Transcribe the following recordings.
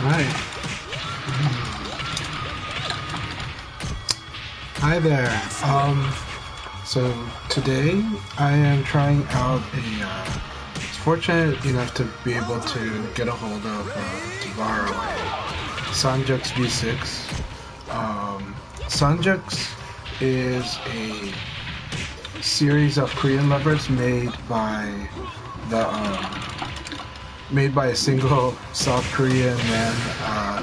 Right. Hi there. So today I am trying out was fortunate enough to be able to get a hold of, to borrow a Sanjuks V6. Sanjuks is a series of Korean levers made by a single South Korean man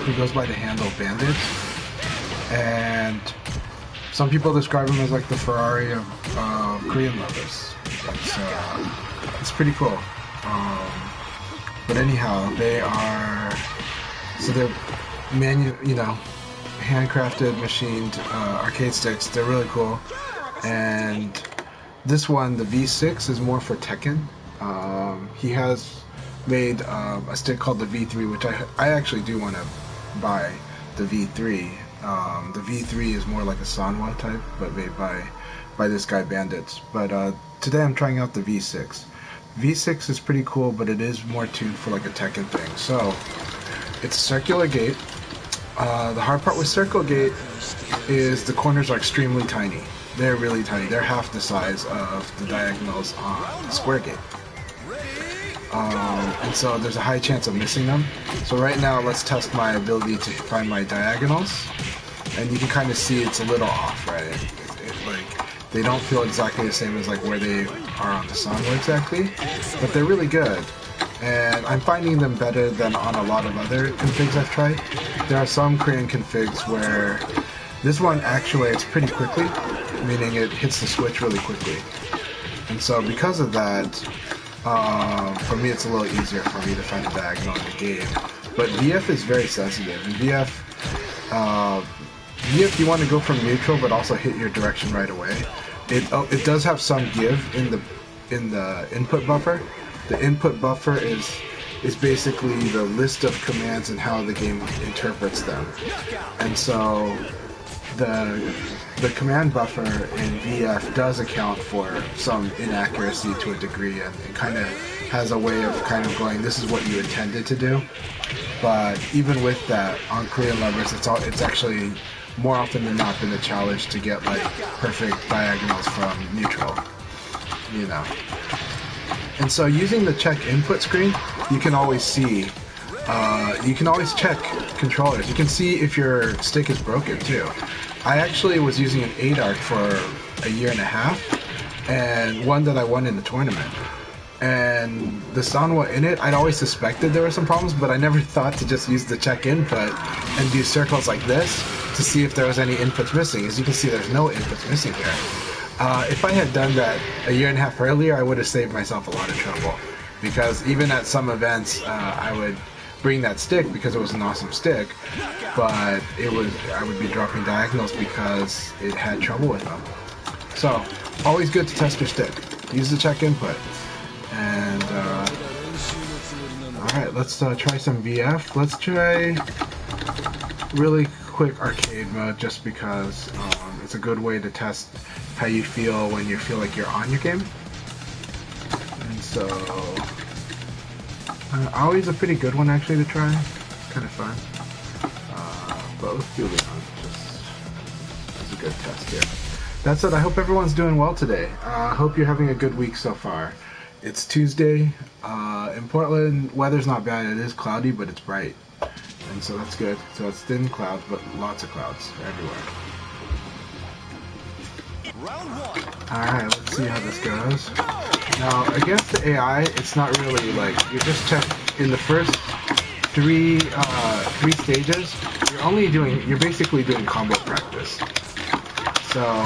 who goes by the handle Bandit, and some people describe him as like the Ferrari of Korean levers. It's pretty cool. But anyhow, they're handcrafted, machined arcade sticks. They're really cool. And this one, the V6, is more for Tekken. He has made a stick called the V3, which I actually do want to buy the V3. The V3 is more like a Sanwa type, but made by this guy Bandits. But today I'm trying out the V6. V6 is pretty cool, but it is more tuned for like a Tekken thing. So it's a circular gate. The hard part with circle gate is the corners are extremely tiny. They're really tiny. They're half the size of the diagonals on the square gate. And so there's a high chance of missing them. So right now, let's test my ability to find my diagonals. And you can kind of see it's a little off, right? They don't feel exactly the same as like where they are on the Sanwa exactly, but they're really good. And I'm finding them better than on a lot of other configs I've tried. There are some Korean configs where this one actuates pretty quickly, meaning it hits the switch really quickly. And so because of that, for me it's a little easier for me to find a diagonal in the game. But VF is very sensitive. In VF, you want to go from neutral but also hit your direction right away. It does have some give in the input buffer. The input buffer is basically the list of commands and how the game interprets them. And so the command buffer in VF does account for some inaccuracy to a degree, and it kind of has a way of kind of going, this is what you intended to do. But even with that, on Korean levers, it's actually more often than not been a challenge to get like perfect diagonals from neutral, you know. And so using the check input screen, you can always see, you can always check controllers. You can see if your stick is broken too. I actually was using an 8-arc for a year and a half, and one that I won in the tournament. And the Sanwa in it, I'd always suspected there were some problems, but I never thought to just use the check input and do circles like this to see if there was any inputs missing. As you can see, there's no inputs missing here. If I had done that a year and a half earlier, I would have saved myself a lot of trouble. Because even at some events, I would bring that stick because it was an awesome stick, but I would be dropping diagonals because it had trouble with them. So, always good to test your stick. Use the check input. And, alright, let's try some VF. Let's try really quick arcade mode just because it's a good way to test how you feel when you feel like you're on your game. And so, always a pretty good one actually to try. Kind of fun. But let's do Leon, just as a good test here. That's it. I hope everyone's doing well today. I hope you're having a good week so far. It's Tuesday. In Portland, weather's not bad. It is cloudy, but it's bright. And so that's good. So it's thin clouds, but lots of clouds everywhere. Alright, let's see how this goes. Now, against the AI, it's not really like, you just check in the first three stages, you're basically doing combo practice. So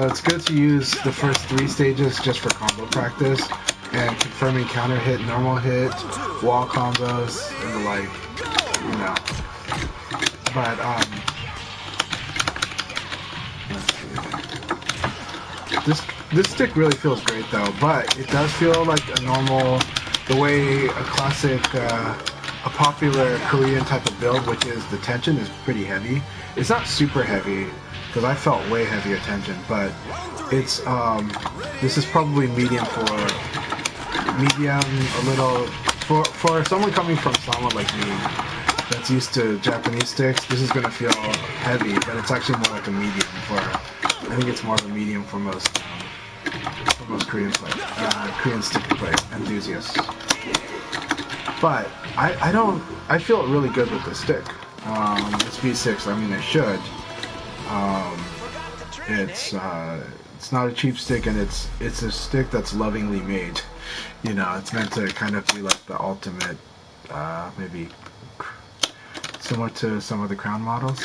it's good to use the first 3 stages just for combo practice and confirming counter hit, normal hit, wall combos, and the like, you know. But this stick really feels great though, but it does feel like a normal, the way a classic, a popular Korean type of build, which is the tension is pretty heavy. It's not super heavy, because I felt way heavier tension, but it's, this is probably medium, a little For someone coming from someone like me that's used to Japanese sticks, this is gonna feel heavy, but it's actually more like a medium for. I think it's more of a medium for most Korean stick play enthusiasts. But I feel really good with this stick. This V6, I mean, it should. It's not a cheap stick, and it's a stick that's lovingly made. You know, it's meant to kind of be like the ultimate, maybe similar to some of the Crown models.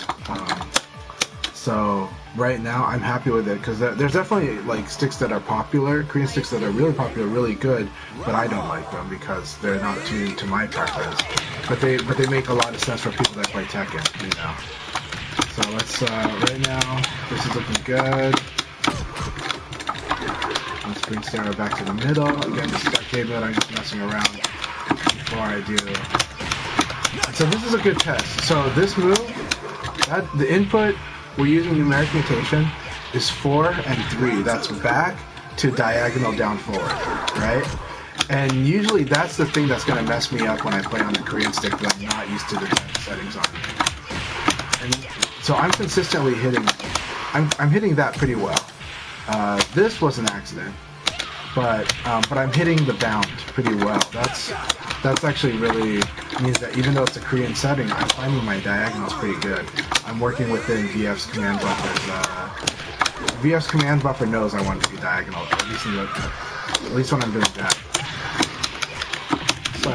So right now I'm happy with it, because there's definitely like sticks that are popular, Korean sticks that are really popular, really good, but I don't like them because they're not tuned to my preference. But they make a lot of sense for people that play Tekken, you know. So let's right now this is looking good. Let's bring Sarah back to the middle. Again, this is arcade mode. I'm just messing around before I do. So this is a good test. So this move, the input we're using numeric mutation is 4 and 3. That's back to diagonal down forward, right? And usually that's the thing that's going to mess me up when I play on the Korean stick that I'm not used to the settings on. And so I'm consistently hitting, I'm hitting that pretty well. This was an accident, but I'm hitting the bound pretty well. That's actually really means that even though it's a Korean setting, I'm finding my diagonals pretty good. I'm working within VF's command buffers. VF's command buffer knows I want it to be diagonal, at least when I'm doing that. So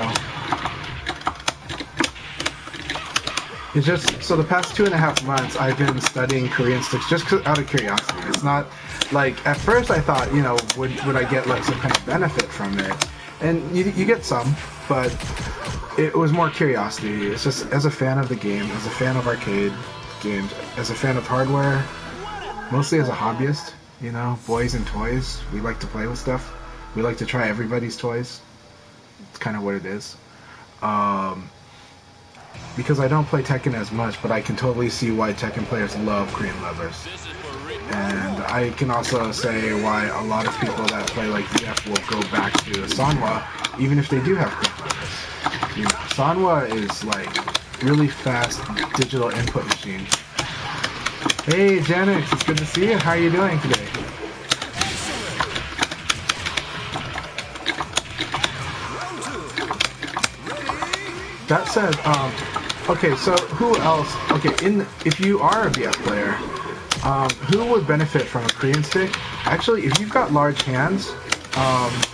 it's just, so the past 2.5 months I've been studying Korean sticks just out of curiosity. It's not like, at first I thought, you know, would I get like some kind of benefit from it? And you get some, but it was more curiosity. It's just, as a fan of the game, as a fan of arcade games, as a fan of hardware, mostly as a hobbyist, you know, boys and toys, we like to play with stuff. We like to try everybody's toys. It's kind of what it is. Because I don't play Tekken as much, but I can totally see why Tekken players love Korean levers. And I can also say why a lot of people that play like VF will go back to Sanwa, even if they do have Korean levers. You know, Sanwa is like really fast digital input machine. Hey Janix, it's good to see you. How are you doing today? That said, okay, so who else? Okay, if you are a VF player, who would benefit from a Korean stick? Actually, if you've got large hands,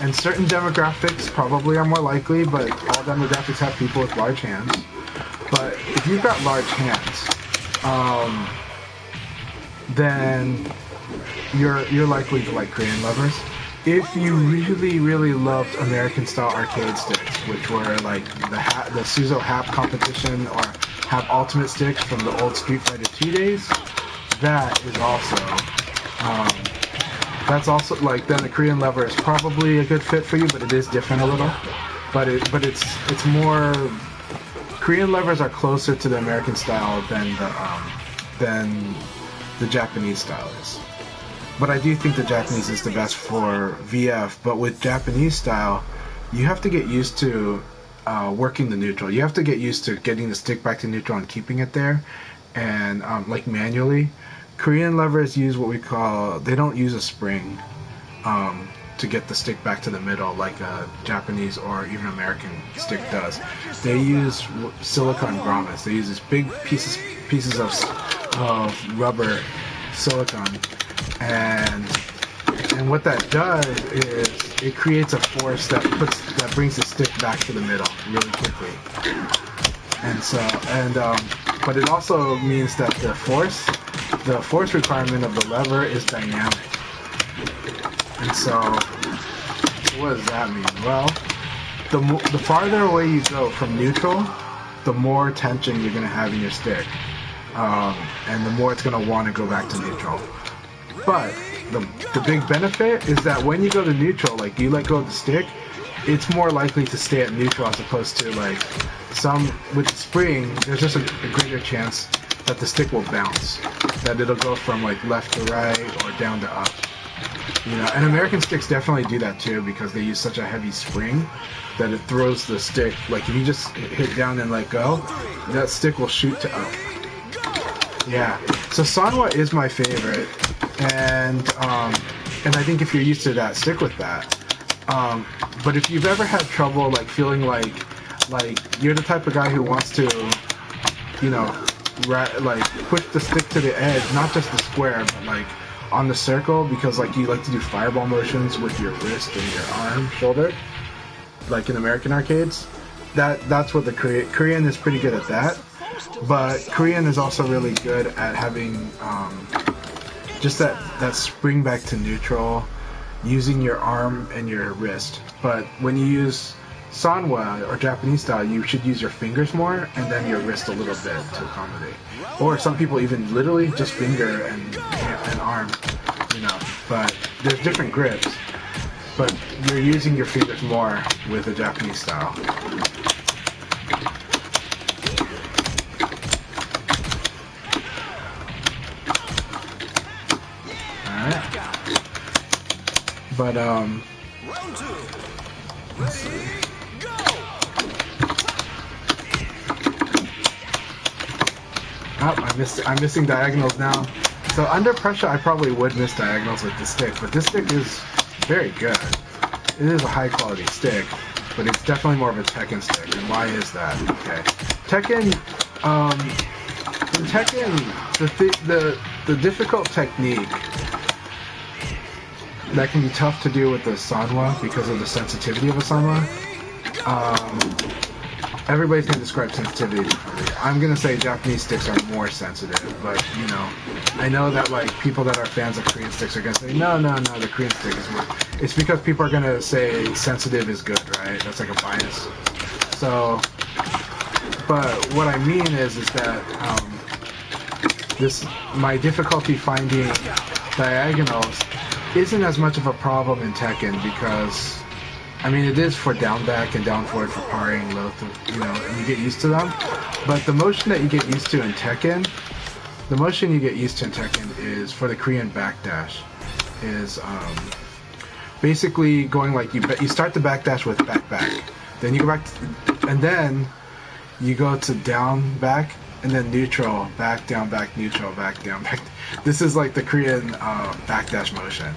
and certain demographics probably are more likely, but all demographics have people with large hands. But if you've got large hands, then you're likely to like Korean levers. If you really loved American-style arcade sticks, which were like the Suzo Hap competition or Hap Ultimate sticks from the old Street Fighter 2 days, that is also, that's also like, then the Korean lever is probably a good fit for you, but it is different a little. But it's more, Korean levers are closer to the American style than the Japanese style is. But I do think the Japanese is the best for VF, but with Japanese style, you have to get used to working the neutral. You have to get used to getting the stick back to neutral and keeping it there, and like manually. Korean levers use what we call, they don't use a spring to get the stick back to the middle like a Japanese or even American stick does. They use silicone grommets. They use these big pieces of rubber silicone. And what that does is it creates a force that brings the stick back to the middle really quickly. And so, but it also means that the force requirement of the lever is dynamic. And so, what does that mean? Well, the farther away you go from neutral, the more tension you're going to have in your stick, and the more it's going to want to go back to neutral. But the big benefit is that when you go to neutral, like you let go of the stick, it's more likely to stay at neutral as opposed to like with the spring, there's just a greater chance that the stick will bounce, that it'll go from like left to right or down to up. You know, and American sticks definitely do that too because they use such a heavy spring that it throws the stick. Like if you just hit down and let go, that stick will shoot to up. Yeah. So Sanwa is my favorite, and I think if you're used to that, stick with that. But if you've ever had trouble like feeling like you're the type of guy who wants to, you know, like push the stick to the edge, not just the square, but like on the circle, because like you like to do fireball motions with your wrist and your arm, shoulder, like in American arcades. That's what the Korean is pretty good at that. But Korean is also really good at having just that spring back to neutral, using your arm and your wrist. But when you use Sanwa or Japanese style, you should use your fingers more and then your wrist a little bit to accommodate. Or some people even literally just finger and arm, you know. But there's different grips. But you're using your fingers more with the Japanese style. Alright. But let's see. Oh, I'm missing diagonals now. So under pressure, I probably would miss diagonals with this stick, but this stick is very good. It is a high quality stick, but it's definitely more of a Tekken stick. And why is that? Okay, Tekken, in Tekken, the difficult technique that can be tough to do with the Sanwa because of the sensitivity of a Sanwa. Everybody's going to describe sensitivity differently. I'm going to say Japanese sticks are more sensitive, but, you know, I know that, like, people that are fans of Korean sticks are going to say, no, the Korean stick is more. It's because people are going to say sensitive is good, right? That's like a bias. So, but what I mean is that my difficulty finding diagonals isn't as much of a problem in Tekken because, I mean, it is for down back and down forward for parrying low, you know, and you get used to them. But the motion that you get used to in Tekken, is for the Korean backdash, is basically going like you start the backdash with back, then you go back, and then you go to down back, and then neutral, back, down, back, neutral, back, down, back. This is like the Korean backdash motion,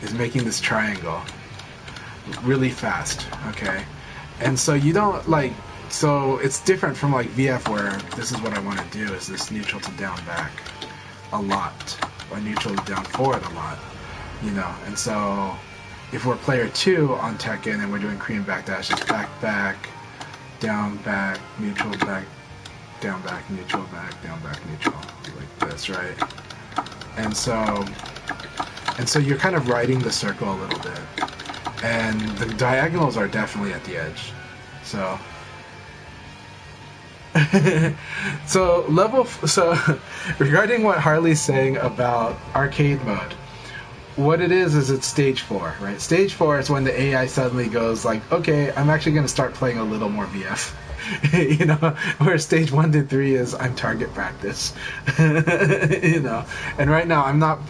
is making this triangle really fast, okay? And so you don't like, so it's different from like VF where this is what I want to do, is this neutral to down back a lot, or neutral to down forward a lot, you know? And so if we're player 2 on Tekken and we're doing Korean backdash, it's back, down, back, neutral, back, down, back, neutral, back, down, back, neutral, like this, right? And so you're kind of riding the circle a little bit. And the diagonals are definitely at the edge. So so regarding what Harley's saying about arcade mode, what it is it's stage 4, right? Stage 4 is when the AI suddenly goes like, okay, I'm actually going to start playing a little more VF. You know, where stage 1 to 3 is I'm target practice. You know, and right now I'm not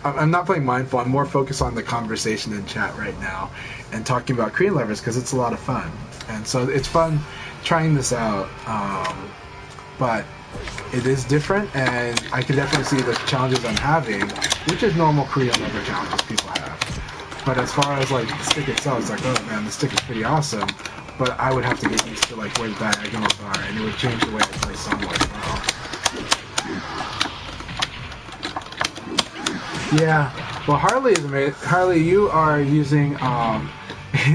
playing mindful. I'm more focused on the conversation in chat right now and talking about Korean levers because it's a lot of fun, and so it's fun trying this out. But it is different, and I can definitely see the challenges I'm having, which is normal Korean lever challenges people have. But as far as like the stick itself, it's like, oh man, the stick is pretty awesome. But I would have to get used to like where the diagonals are, and it would change the way I play Sanwa as well. Yeah, well, Harley is amazing. Harley, you are using.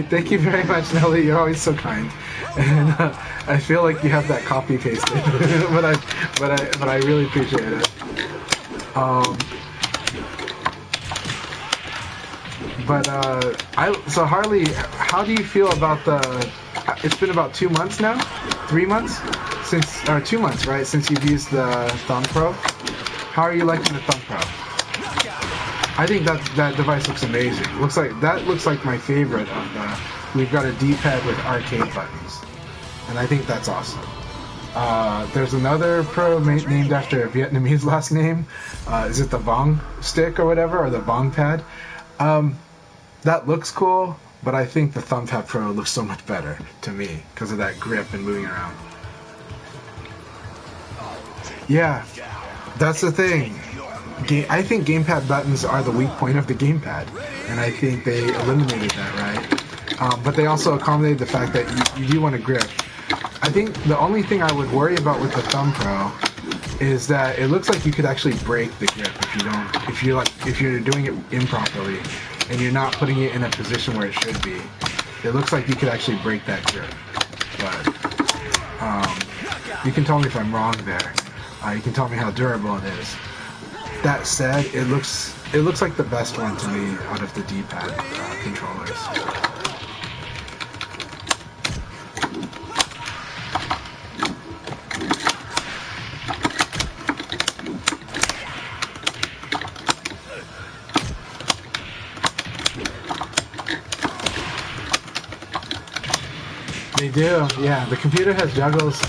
Thank you very much, Nelly. You're always so kind, and I feel like you have that copy pasted, but I really appreciate it. So Harley, how do you feel about the? It's been about 2 months now, 3 months or 2 months, right? Since you've used the Thumb Pro. How are you liking the Thumb Pro? I think that device looks amazing. Looks like my favorite of the. We've got a D-pad with arcade buttons, and I think that's awesome. There's another Pro named after a Vietnamese last name. Is it the Vong stick or whatever, or the Vong pad? that looks cool, but I think the Thumbtack Pro looks so much better to me because of that grip and moving around. Yeah, that's the thing. I think gamepad buttons are the weak point of the gamepad, and I think they eliminated that, right? But they also accommodated the fact that you do want to grip. I think the only thing I would worry about with the Thumb Pro is that it looks like you could actually break the grip if you're doing it improperly and you're not putting it in a position where it should be. It looks like you could actually break that grip, but you can tell me if I'm wrong there. You can tell me how durable it is. That said, it looks like the best one to me out of the D-pad controllers. They do, yeah. The computer has juggles.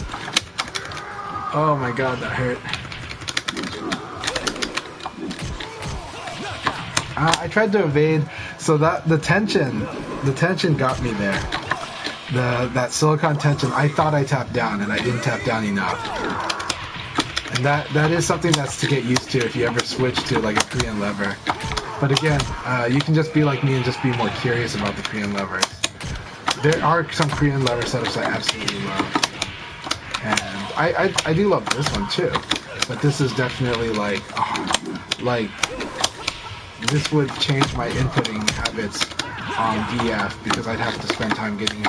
Oh my god, that hurt. I tried to evade, so that the tension got me there. That silicon tension, I thought I tapped down, and I didn't tap down enough. And that is something that's to get used to if you ever switch to like a Korean lever. But again, you can just be like me and just be more curious about the Korean levers. There are some Korean lever setups I absolutely love. And I do love this one too. But this is definitely like, this would change my inputting habits on DF because I'd have to spend time getting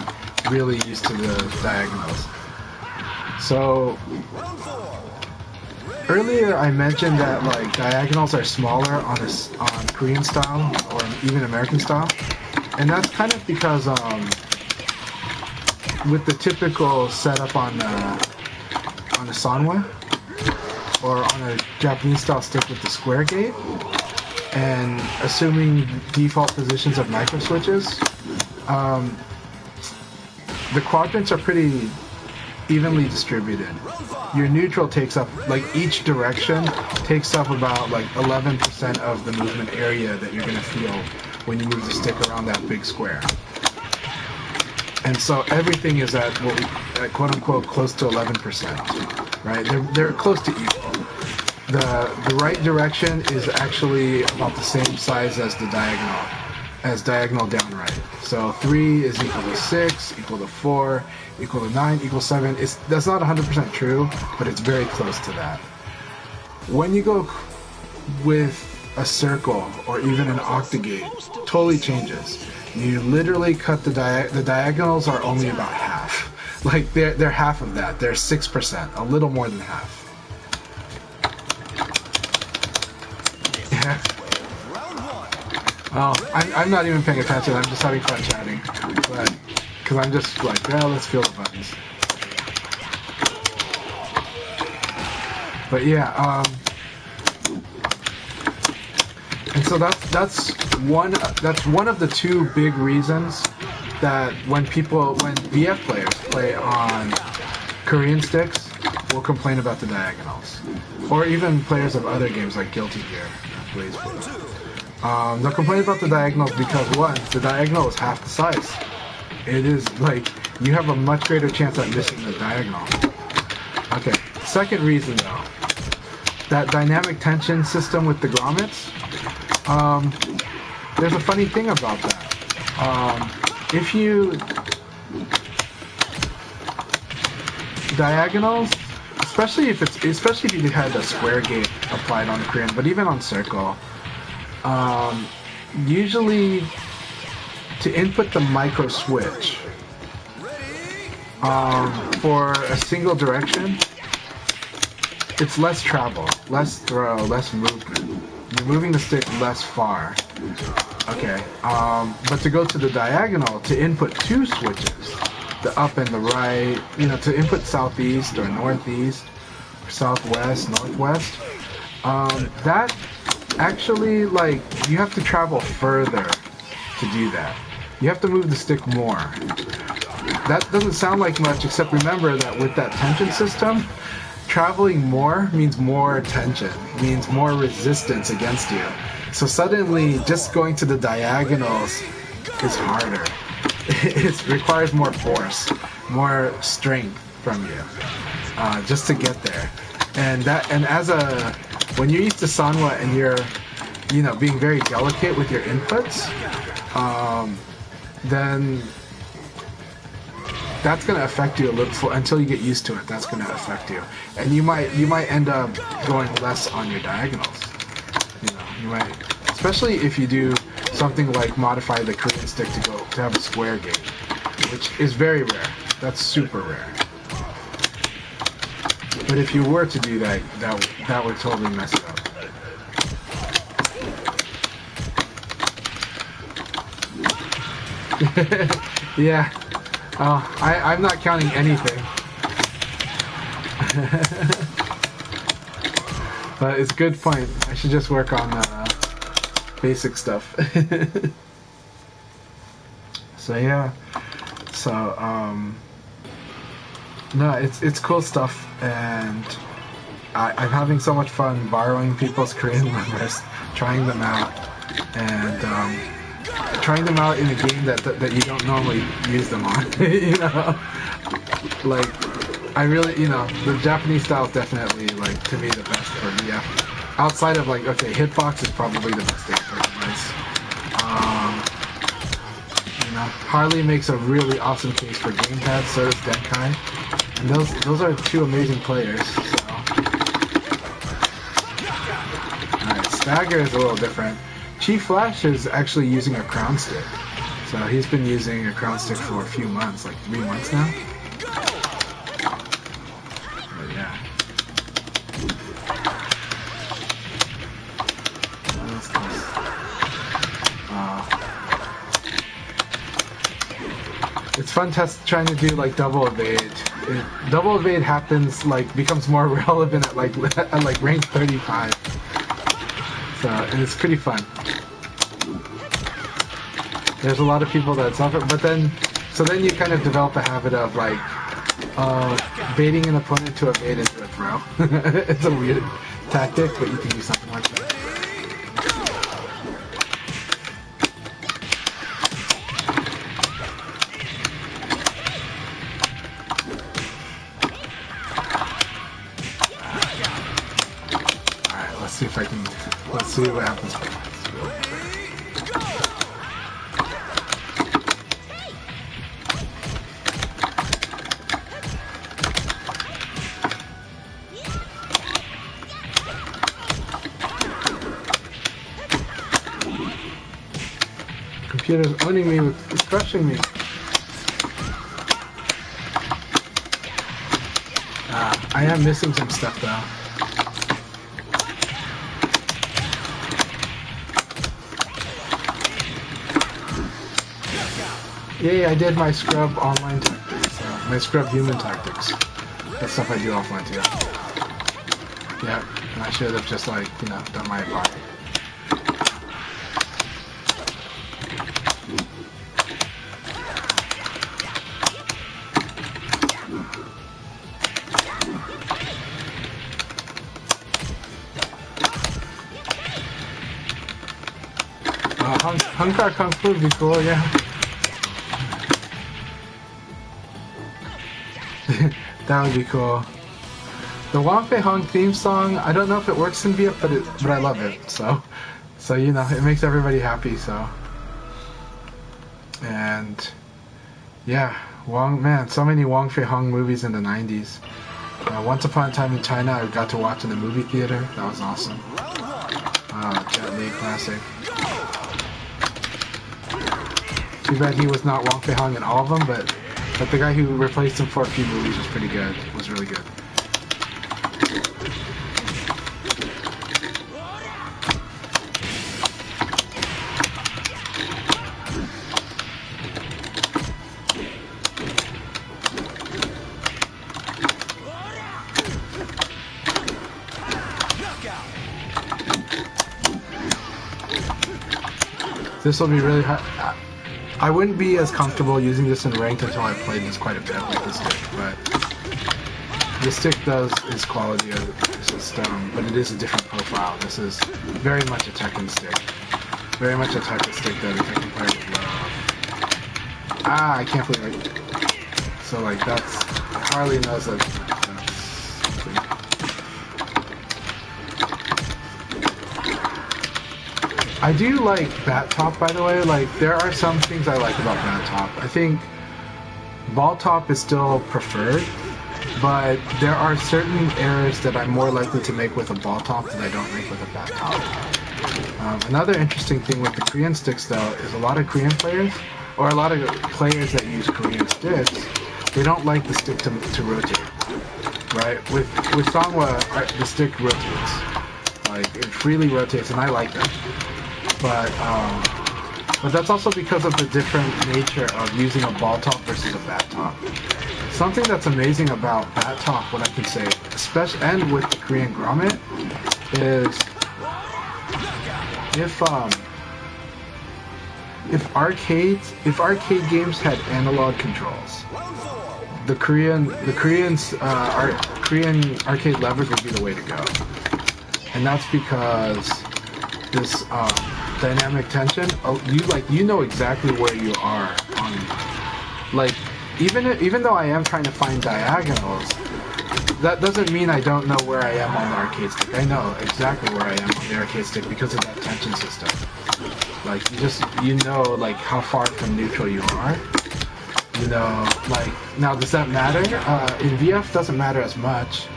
really used to the diagonals. So earlier I mentioned that like diagonals are smaller on Korean style or even American style, and that's kind of because with the typical setup on a Sanwa or on a Japanese style stick with the square gate, and assuming default positions of micro switches, the quadrants are pretty evenly distributed. Your neutral takes up, like each direction takes up about like 11% of the movement area that you're going to feel when you move the stick around that big square. And so everything is at what we quote unquote close to 11%, right? They're close to equal. The right direction is actually about the same size as the diagonal down right. So 3 is equal to 6, equal to 4, equal to 9, equal to 7. That's not 100% true, but it's very close to that. When you go with a circle or even an octagate, totally changes. You literally cut the diagonals are only about half. Like they're half of that. They're 6%, a little more than half. Yeah. Oh, I'm not even paying attention. I'm just having fun chatting, but because I'm just like, well, let's feel the buttons. But yeah, and so that's one of the two big reasons that when VF players play on Korean sticks will complain about the diagonals, or even players of other games like Guilty Gear, Blaze Blue. They'll complain about the diagonals because one, the diagonal is half the size. It is like you have a much greater chance at missing the diagonal. Okay, second reason though, that dynamic tension system with the grommets. There's a funny thing about that. If you diagonals, especially if you had a square gate applied on the Korean, but even on circle, usually to input the micro switch for a single direction, it's less travel, less throw, less movement. You're moving the stick less far. Okay, but to go to the diagonal, to input two switches, the up and the right, to input southeast or northeast, or southwest, northwest, that actually, like, you have to travel further to do that. You have to move the stick more. That doesn't sound like much, except remember that with that tension system, traveling more means more tension, means more resistance against you. So suddenly, just going to the diagonals is harder. It requires more force, more strength from you, just to get there. And when you're used to Sanwa and you're, being very delicate with your inputs, then that's going to affect you a little until you get used to it. That's going to affect you, and you might end up going less on your diagonals. You might, especially if you do something like modify the Korean stick to have a square game, which is very rare. That's super rare. But if you were to do that, that would totally mess it up. Yeah. I'm not counting anything. But it's a good point. I should just work on basic stuff. So yeah. So no, it's cool stuff, and I'm having so much fun borrowing people's Korean numbers, trying them out, and trying them out in a game that you don't normally use them on. Like, I really, the Japanese style is definitely, like, to me the best for DF. Outside of, like, okay, Hitbox is probably the best DF device. Harley makes a really awesome case for gamepad, so does Denkai. And those are two amazing players, so. Alright, Stagger is a little different. Chief Flash is actually using a crown stick. So he's been using a crown stick for a few months, like 3 months now. But yeah. It's fun trying to do like double evade. Double evade becomes more relevant at like rank 35. So, and it's pretty fun. There's a lot of people that suffer, but then you kind of develop a habit of like baiting an opponent to evade into a throw. It's a weird tactic, but you can do something like that. Alright, let's see what happens. Computer's owning me, it's crushing me. I am missing some stuff though. Yeah, I did my scrub online tactics, my scrub human tactics. That's stuff I do offline too. Yeah, and I should have just like, done my part. Hunkar Kung Fu would be cool, yeah. That would be cool. The Wang Fei Hong theme song, I don't know if it works in VF, but I love it. So it makes everybody happy. So, and yeah, so many Wang Fei Hong movies in the '90s. Once Upon a Time in China, I got to watch in the movie theater. That was awesome. Jet Li classic. Too bad he was not Wang Fei Hong in all of them, but the guy who replaced him for a few movies was pretty good. Was really good. This will be really hard. I wouldn't be as comfortable using this in ranked until I played this quite a bit with this stick, but The stick is quality, but it is a different profile. This is very much a Tekken stick. Very much a type of stick that a Tekken player would love. Ah, I can't believe it. So like that's Harley knows that. I do like Bat Top, by the way. Like there are some things I like about Bat Top. I think Ball Top is still preferred, but there are certain errors that I'm more likely to make with a Ball Top than I don't make with a Bat Top. Another interesting thing with the Korean sticks, though, is a lot of Korean players, or a lot of players that use Korean sticks, they don't like the stick to rotate. Right? With Sangwa, the stick rotates. Like it freely rotates, and I like that. But that's also because of the different nature of using a ball top versus a bat top. Something that's amazing about bat top, what I can say, especially and with the Korean grommet, is if arcade games had analog controls, the Korean arcade levers would be the way to go, and that's because this dynamic tension. You know exactly where you are on, like even though I am trying to find diagonals, that doesn't mean I don't know where I am on the arcade stick. I know exactly where I am on the arcade stick because of that tension system. Like you know like how far from neutral you are. You know, like now does that matter? In VF doesn't matter as much.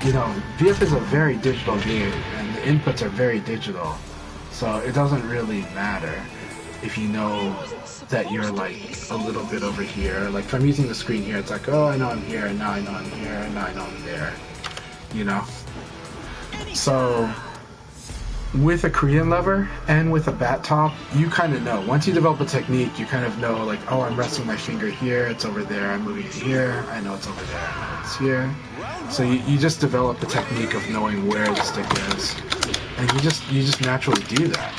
You know, VF is a very digital game and the inputs are very digital. So it doesn't really matter if you know that you're like a little bit over here. Like if I'm using the screen here, it's like, oh, I know I'm here, and now I know I'm here, and now I know I'm there. You know? So with a Korean lever and with a bat top, you kind of know. Once you develop a technique, you kind of know like, oh, I'm resting my finger here, it's over there, I'm moving to here, I know it's over there, I know it's here. So you just develop the technique of knowing where the stick is. And you just naturally do that.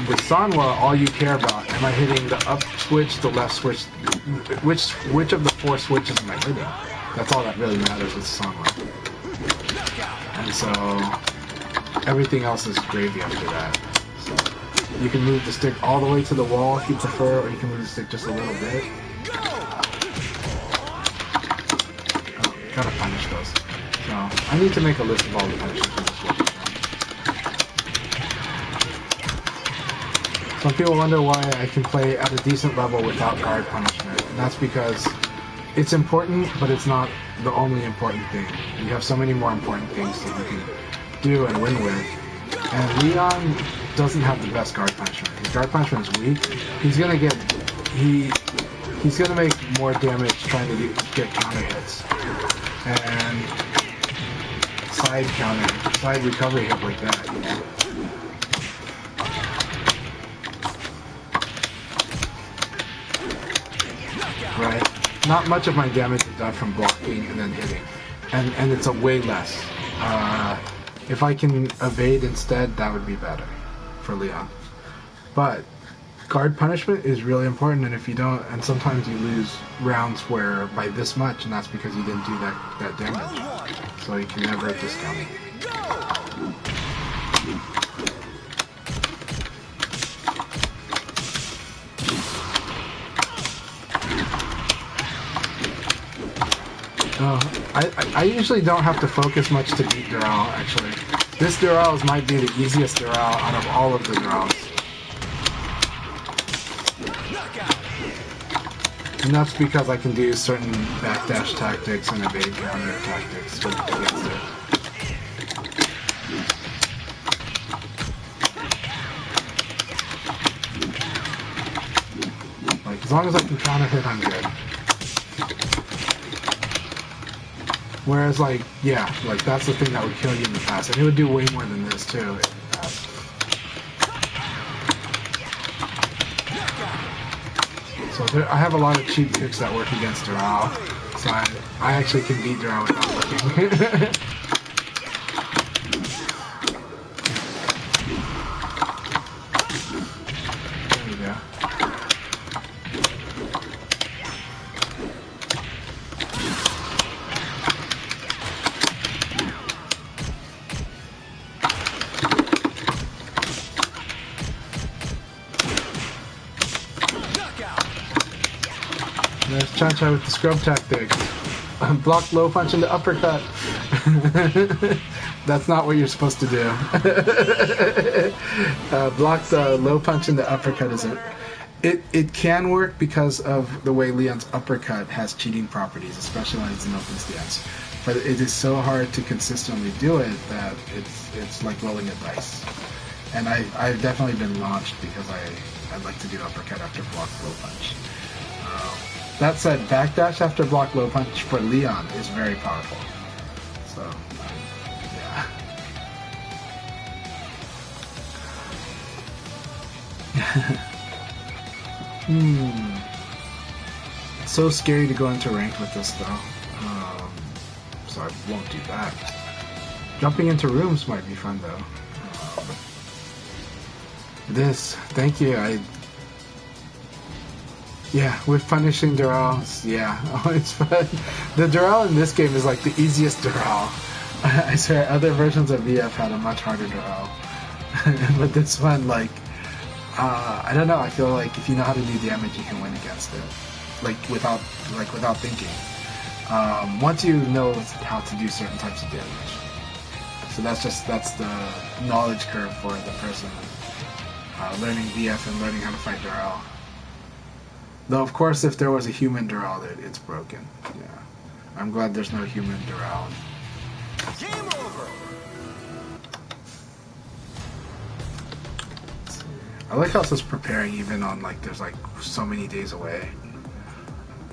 With Sanwa, all you care about, am I hitting the up switch, the left switch, which of the four switches am I hitting? That's all that really matters with Sanwa. And so everything else is gravy after that. So you can move the stick all the way to the wall if you prefer, or you can move the stick just a little bit. Oh, gotta punish those. So I need to make a list of all the punishments in this one. Some people wonder why I can play at a decent level without guard punishment, and that's because it's important, but it's not the only important thing. You have so many more important things that you can do and win with. And Leon doesn't have the best guard punishment. His guard punishment is weak. He's gonna make more damage trying to get counter hits. And side recovery hit like that, you know? Right? Not much of my damage is done from blocking and then hitting. And it's a way less. If I can evade instead, that would be better for Leon. But guard punishment is really important, and if you don't, and sometimes you lose rounds where by this much, and that's because you didn't do that damage. So you can never discount it. I usually don't have to focus much to beat Dural, actually. This Dural might be the easiest Dural out of all of the Durals. And that's because I can do certain backdash tactics and evade counter tactics against it. Like, as long as I can counter hit, I'm good. Whereas, like, yeah, like that's the thing that would kill you in the past, and it would do way more than this too in the past. So I have a lot of cheap tricks that work against Dural, so I actually can beat Dural without looking. There we go. Chai with the scrub tactic. Block low punch into uppercut. That's not what you're supposed to do. Block the low punch into uppercut is it. It can work because of the way Leon's uppercut has cheating properties, especially when it's an open stance. But it is so hard to consistently do it that it's like rolling a dice. And I've definitely been launched because I like to do uppercut after block low punch. That said, backdash after block low punch for Leon is very powerful. So, yeah. It's so scary to go into ranked with this though. So I won't do that. Jumping into rooms might be fun though. Thank you. Yeah, with punishing Doral, yeah, it's fun. The Doral in this game is like the easiest Doral. I swear, other versions of VF had a much harder Doral. But this one, like, I don't know, I feel like if you know how to do damage, you can win against it. Without thinking. Once you know how to do certain types of damage. So that's the knowledge curve for the person learning VF and learning how to fight Doral. Though, of course, if there was a human Doral, it's broken. Yeah. I'm glad there's no human Doral. Game over. I like how it says preparing even on, like, there's, like, so many days away.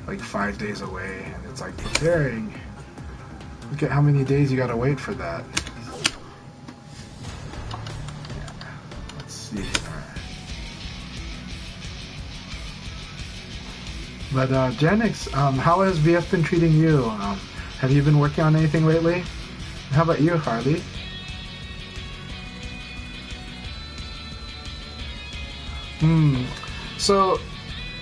Like, 5 days away, and it's, like, preparing. Look at how many days you gotta wait for that. Yeah. Let's see. But Janix, how has VF been treating you? Have you been working on anything lately? How about you, Harley? So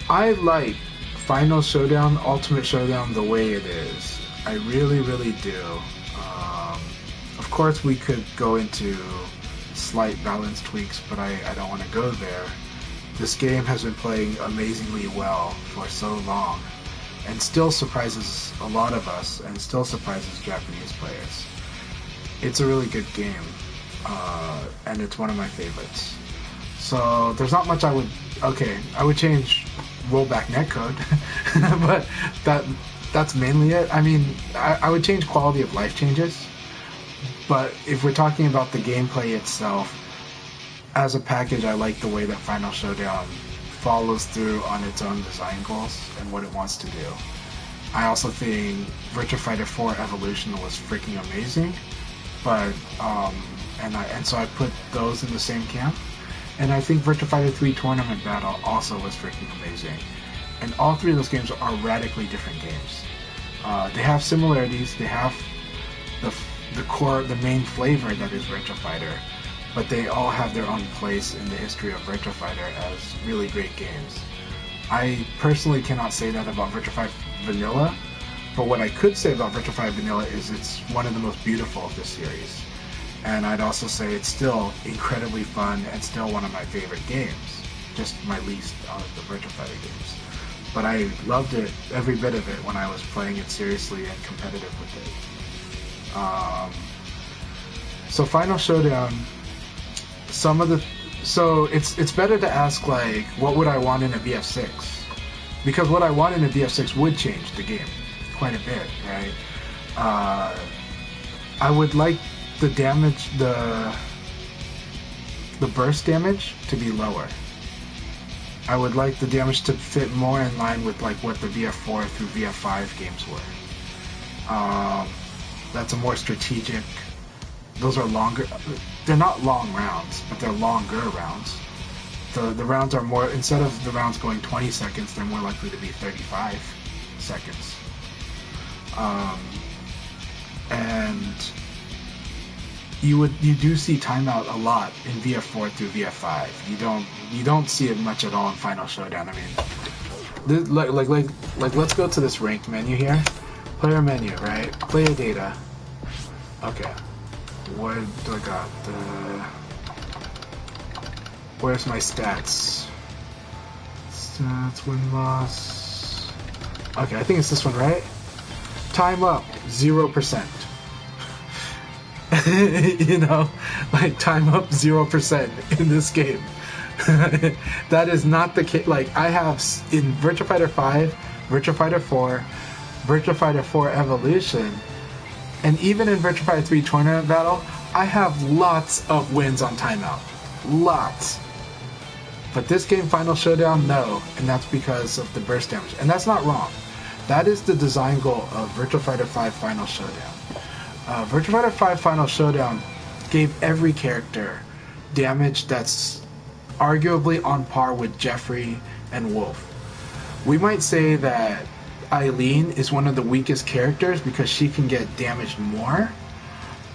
I like Final Showdown, Ultimate Showdown the way it is. I really, really do. Of course, we could go into slight balance tweaks, but I don't want to go there. This game has been playing amazingly well for so long, and still surprises a lot of us, and still surprises Japanese players. It's a really good game, and it's one of my favorites. So there's not much I would change rollback netcode, but that's mainly it. I mean, I would change quality of life changes, but if we're talking about the gameplay itself, as a package, I like the way that Final Showdown follows through on its own design goals and what it wants to do. I also think Virtua Fighter 4 Evolution was freaking amazing, but so I put those in the same camp. And I think Virtua Fighter 3 Tournament Battle also was freaking amazing. And all three of those games are radically different games. They have similarities. They have the core, the main flavor that is Virtua Fighter. But they all have their own place in the history of Virtua Fighter as really great games. I personally cannot say that about Virtua Fighter Vanilla, but what I could say about Virtua Fighter Vanilla is it's one of the most beautiful of this series. And I'd also say it's still incredibly fun and still one of my favorite games. Just my least out of the Virtua Fighter games. But I loved it, every bit of it, when I was playing it seriously and competitive with it. So Final Showdown, so it's better to ask, like, what would I want in a VF6? Because what I want in a VF6 would change the game quite a bit, right? I would like the damage, the burst damage to be lower. I would like the damage to fit more in line with like what the VF4 through VF5 games were. That's a more strategic. Those are longer. They're not long rounds, but they're longer rounds. The rounds are more, instead of the rounds going 20 seconds, they're more likely to be 35 seconds. And you do see timeout a lot in VF4 through VF5. You don't see it much at all in Final Showdown. I mean, like let's go to this ranked menu here. Player menu, right? Player data. Okay. What do I got? Where's my stats? Stats, win-loss. Okay, I think it's this one, right? Time up, 0%. You know, like time up 0% in this game. That is not the case. Like I have in Virtua Fighter 5, Virtua Fighter 4, Virtua Fighter 4 Evolution, and even in Virtua Fighter 3 Tournament Battle, I have lots of wins on timeout. Lots. But this game, Final Showdown, no. And that's because of the burst damage. And that's not wrong. That is the design goal of Virtua Fighter 5 Final Showdown. Virtua Fighter 5 Final Showdown gave every character damage that's arguably on par with Jeffrey and Wolf. We might say that Eileen is one of the weakest characters because she can get damaged more,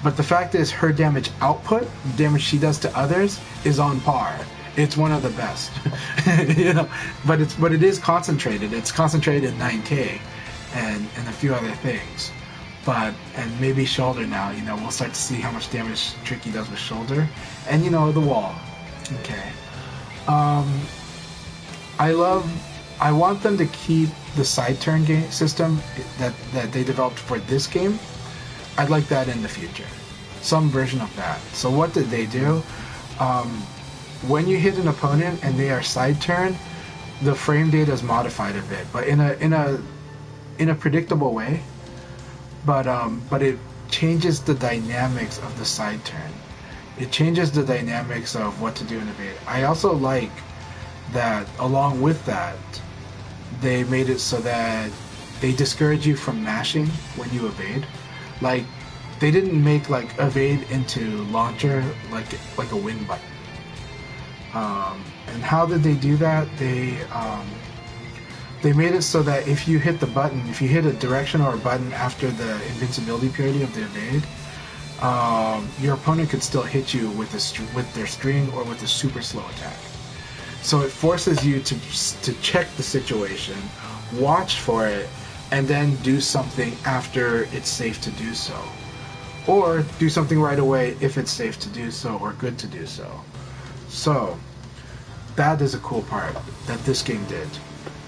but the fact is her damage output, the damage she does to others, is on par. It's one of the best. You know, but it is concentrated. It's concentrated in 9K and a few other things. But and maybe shoulder now, you know, we'll start to see how much damage Tricky does with shoulder. And you know, the wall. Okay. I want them to keep the side turn game system that they developed for this game. I'd like that in the future. Some version of that. So what did they do? When you hit an opponent and they are side turn, the frame data is modified a bit, but in a predictable way. But it changes the dynamics of the side turn. It changes the dynamics of what to do in evade. I also like that along with that, they made it so that they discourage you from mashing when you evade. Like they didn't make like evade into launcher like a win button. And how did they do that? They made it so that if you hit the button, if you hit a direction or a button after the invincibility period of the evade, your opponent could still hit you with their string or with a super slow attack. So it forces you to check the situation, watch for it, and then do something after it's safe to do so. Or do something right away if it's safe to do so or good to do so. So that is a cool part that this game did.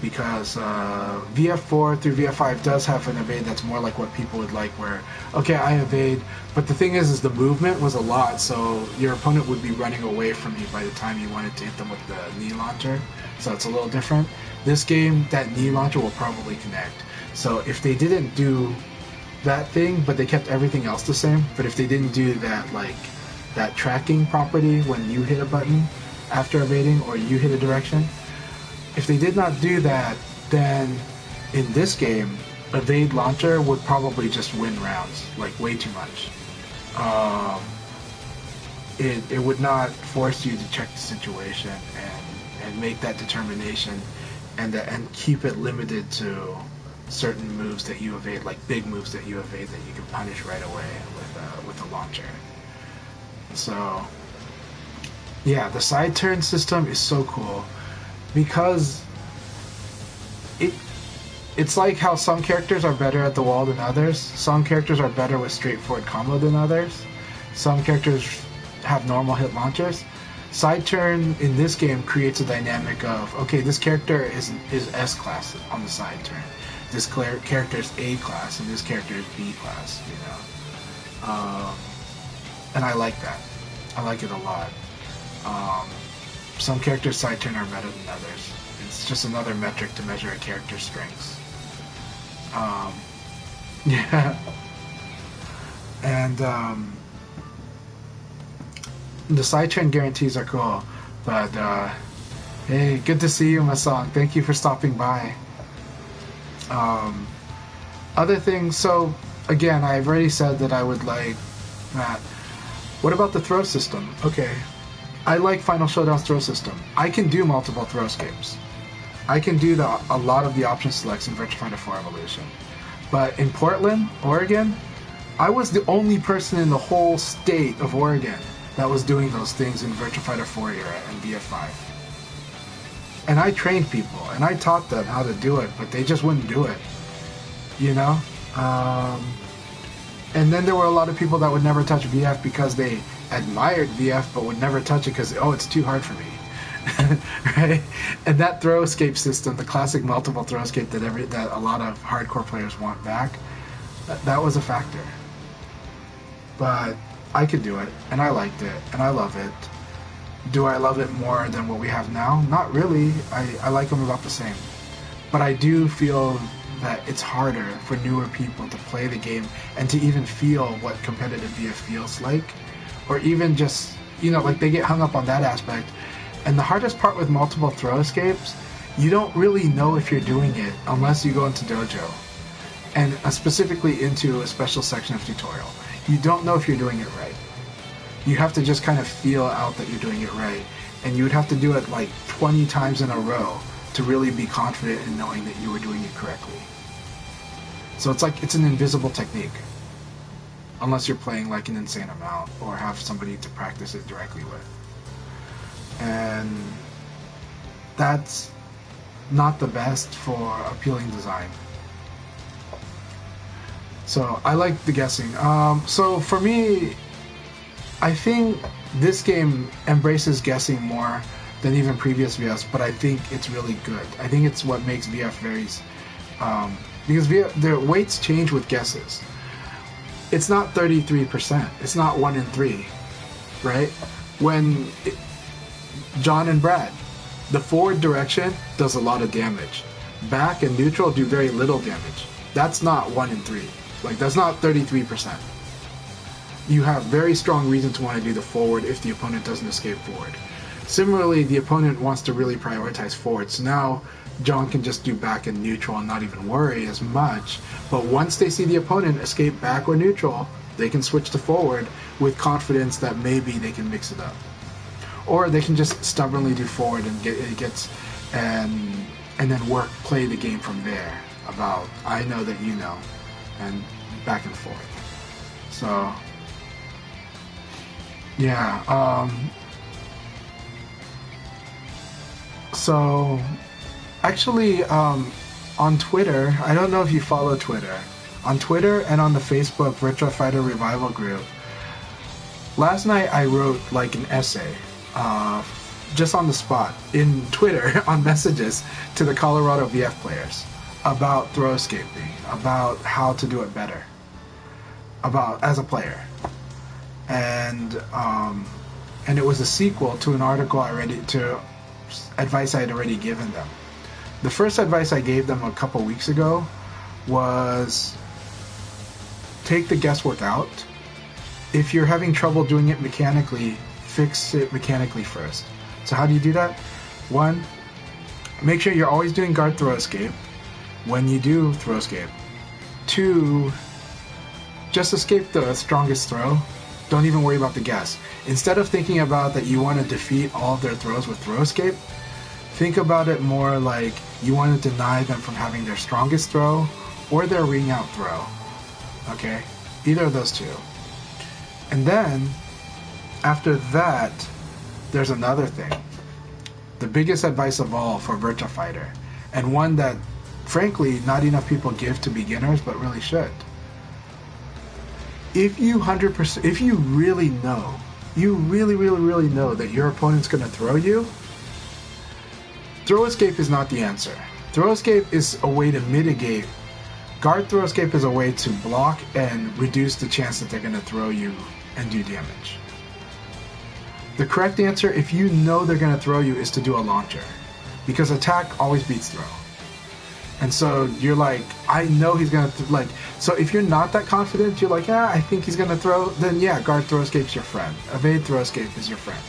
Because VF4 through VF5 does have an evade that's more like what people would like, where, okay, I evade, but the thing is the movement was a lot, so your opponent would be running away from you by the time you wanted to hit them with the knee launcher, so it's a little different. This game, that knee launcher will probably connect. So if they didn't do that thing, but they kept everything else the same, but if they didn't do that, like, that tracking property when you hit a button after evading, or you hit a direction, if they did not do that, then in this game, evade launcher would probably just win rounds, like way too much. It would not force you to check the situation and make that determination and keep it limited to certain moves that you evade, like big moves that you evade that you can punish right away with a launcher. So yeah, the side turn system is so cool. Because it's like how some characters are better at the wall than others. Some characters are better with straightforward combo than others. Some characters have normal hit launchers. Side turn in this game creates a dynamic of, okay, this character is S class on the side turn. This character is A class and this character is B class, you know. And I like that. I like it a lot. Some characters side turn are better than others. It's just another metric to measure a character's strengths. Yeah. And the side turn guarantees are cool. But hey, good to see you, Masong. Thank you for stopping by. Other things, so again, I've already said that I would like that. What about the throw system? Okay. I like Final Showdown's throw system. I can do multiple throw escapes. I can do a lot of the option selects in Virtua Fighter 4 Evolution. But in Portland, Oregon, I was the only person in the whole state of Oregon that was doing those things in Virtua Fighter 4 era and BF5. And I trained people, and I taught them how to do it, but they just wouldn't do it. You know? And then there were a lot of people that would never touch VF because they admired VF but would never touch it because, oh, it's too hard for me. right? And that throw escape system, the classic multiple throw escape that a lot of hardcore players want back, that was a factor. But I could do it, and I liked it, and I love it. Do I love it more than what we have now? Not really. I like them about the same. But I do feel that it's harder for newer people to play the game and to even feel what competitive VF feels like. Or even just, like they get hung up on that aspect. And the hardest part with multiple throw escapes, you don't really know if you're doing it unless you go into Dojo. And specifically into a special section of tutorial. You don't know if you're doing it right. You have to just kind of feel out that you're doing it right. And you would have to do it like 20 times in a row to really be confident in knowing that you were doing it correctly. So it's an invisible technique. Unless you're playing like an insane amount or have somebody to practice it directly with. And that's not the best for appealing design. So I like the guessing. So for me, I think this game embraces guessing more than even previous VFs, but I think it's really good. I think it's what makes VF very... because the weights change with guesses. It's not 33%. It's not 1 in 3, right? John and Brad, the forward direction does a lot of damage. Back and neutral do very little damage. That's not 1 in 3. Like, that's not 33%. You have very strong reason to want to do the forward if the opponent doesn't escape forward. Similarly, the opponent wants to really prioritize forward, so now John can just do back and neutral and not even worry as much. But once they see the opponent escape back or neutral, they can switch to forward with confidence that maybe they can mix it up. Or they can just stubbornly do forward and then play the game from there. About I know that you know, and back and forth. So yeah. So actually, on Twitter, I don't know if you follow Twitter. On Twitter and on the Facebook Virtua Fighter Revival group, last night I wrote like an essay, just on the spot, in Twitter, on messages to the Colorado VF players about throw escaping, about how to do it better, about as a player. And it was a sequel to an article advice I had already given them. The first advice I gave them a couple weeks ago was take the guesswork out. If you're having trouble doing it mechanically, fix it mechanically first. So how do you do that? 1, make sure you're always doing guard throw escape when you do throw escape. 2, just escape the strongest throw. Don't even worry about the guess. Instead of thinking about that you want to defeat all of their throws with throw escape, think about it more like you want to deny them from having their strongest throw or their ring out throw. Okay? Either of those two. And then, after that, there's another thing. The biggest advice of all for Virtua Fighter, and one that, frankly, not enough people give to beginners, but really should. If you really know, you really know that your opponent's going to throw you, throw escape is not the answer. Throw escape is a way to mitigate. Guard throw escape is a way to block and reduce the chance that they're going to throw you and do damage. The correct answer, if you know they're going to throw you, is to do a launcher. Because attack always beats throw. And so you're like, I know he's going to, so if you're not that confident, you're like, I think he's going to throw, then yeah, guard throw escape's your friend. Evade throw escape is your friend.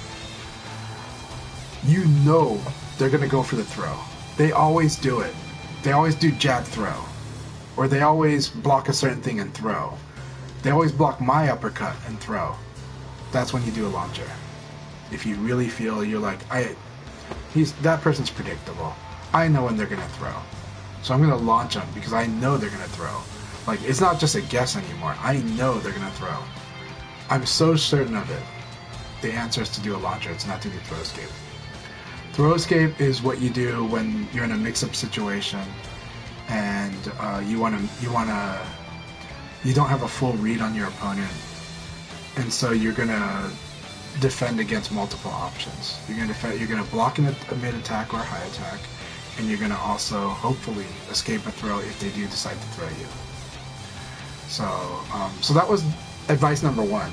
You know they're going to go for the throw. They always do it. They always do jab throw. Or they always block a certain thing and throw. They always block my uppercut and throw. That's when you do a launcher. If you really feel you're like, that person's predictable. I know when they're going to throw. So I'm going to launch them because I know they're going to throw. Like, it's not just a guess anymore. I know they're going to throw. I'm so certain of it. The answer is to do a launcher. It's not to do throw escape. Throw escape is what you do when you're in a mix-up situation and you don't have a full read on your opponent, and so you're gonna defend against multiple options. You're gonna defend, you're gonna block a mid attack or a high attack, and you're gonna also hopefully escape a throw if they do decide to throw you. So that was advice number 1.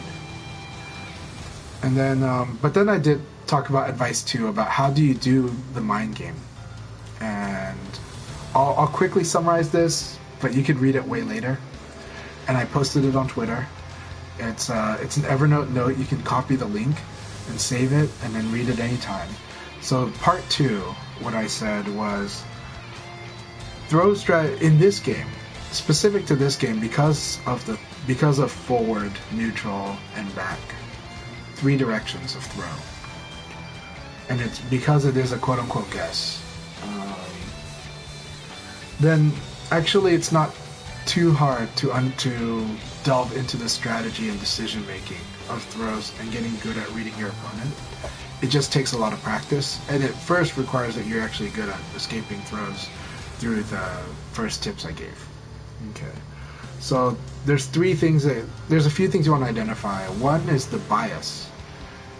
And then, but then I did talk about advice 2 about how do you do the mind game, and I'll quickly summarize this, but you could read it way later. And I posted it on Twitter. It's an Evernote note. You can copy the link and save it, and then read it anytime. So part 2, what I said was throw strat in this game, specific to this game, because of forward, neutral, and back. 3 directions of throw, and it's because it is a quote-unquote guess. Then actually it's not too hard to delve into the strategy and decision making of throws and getting good at reading your opponent. It just takes a lot of practice, and it first requires that you're actually good at escaping throws through the first tips I gave. Okay, so there's a few things you want to identify. One is the bias,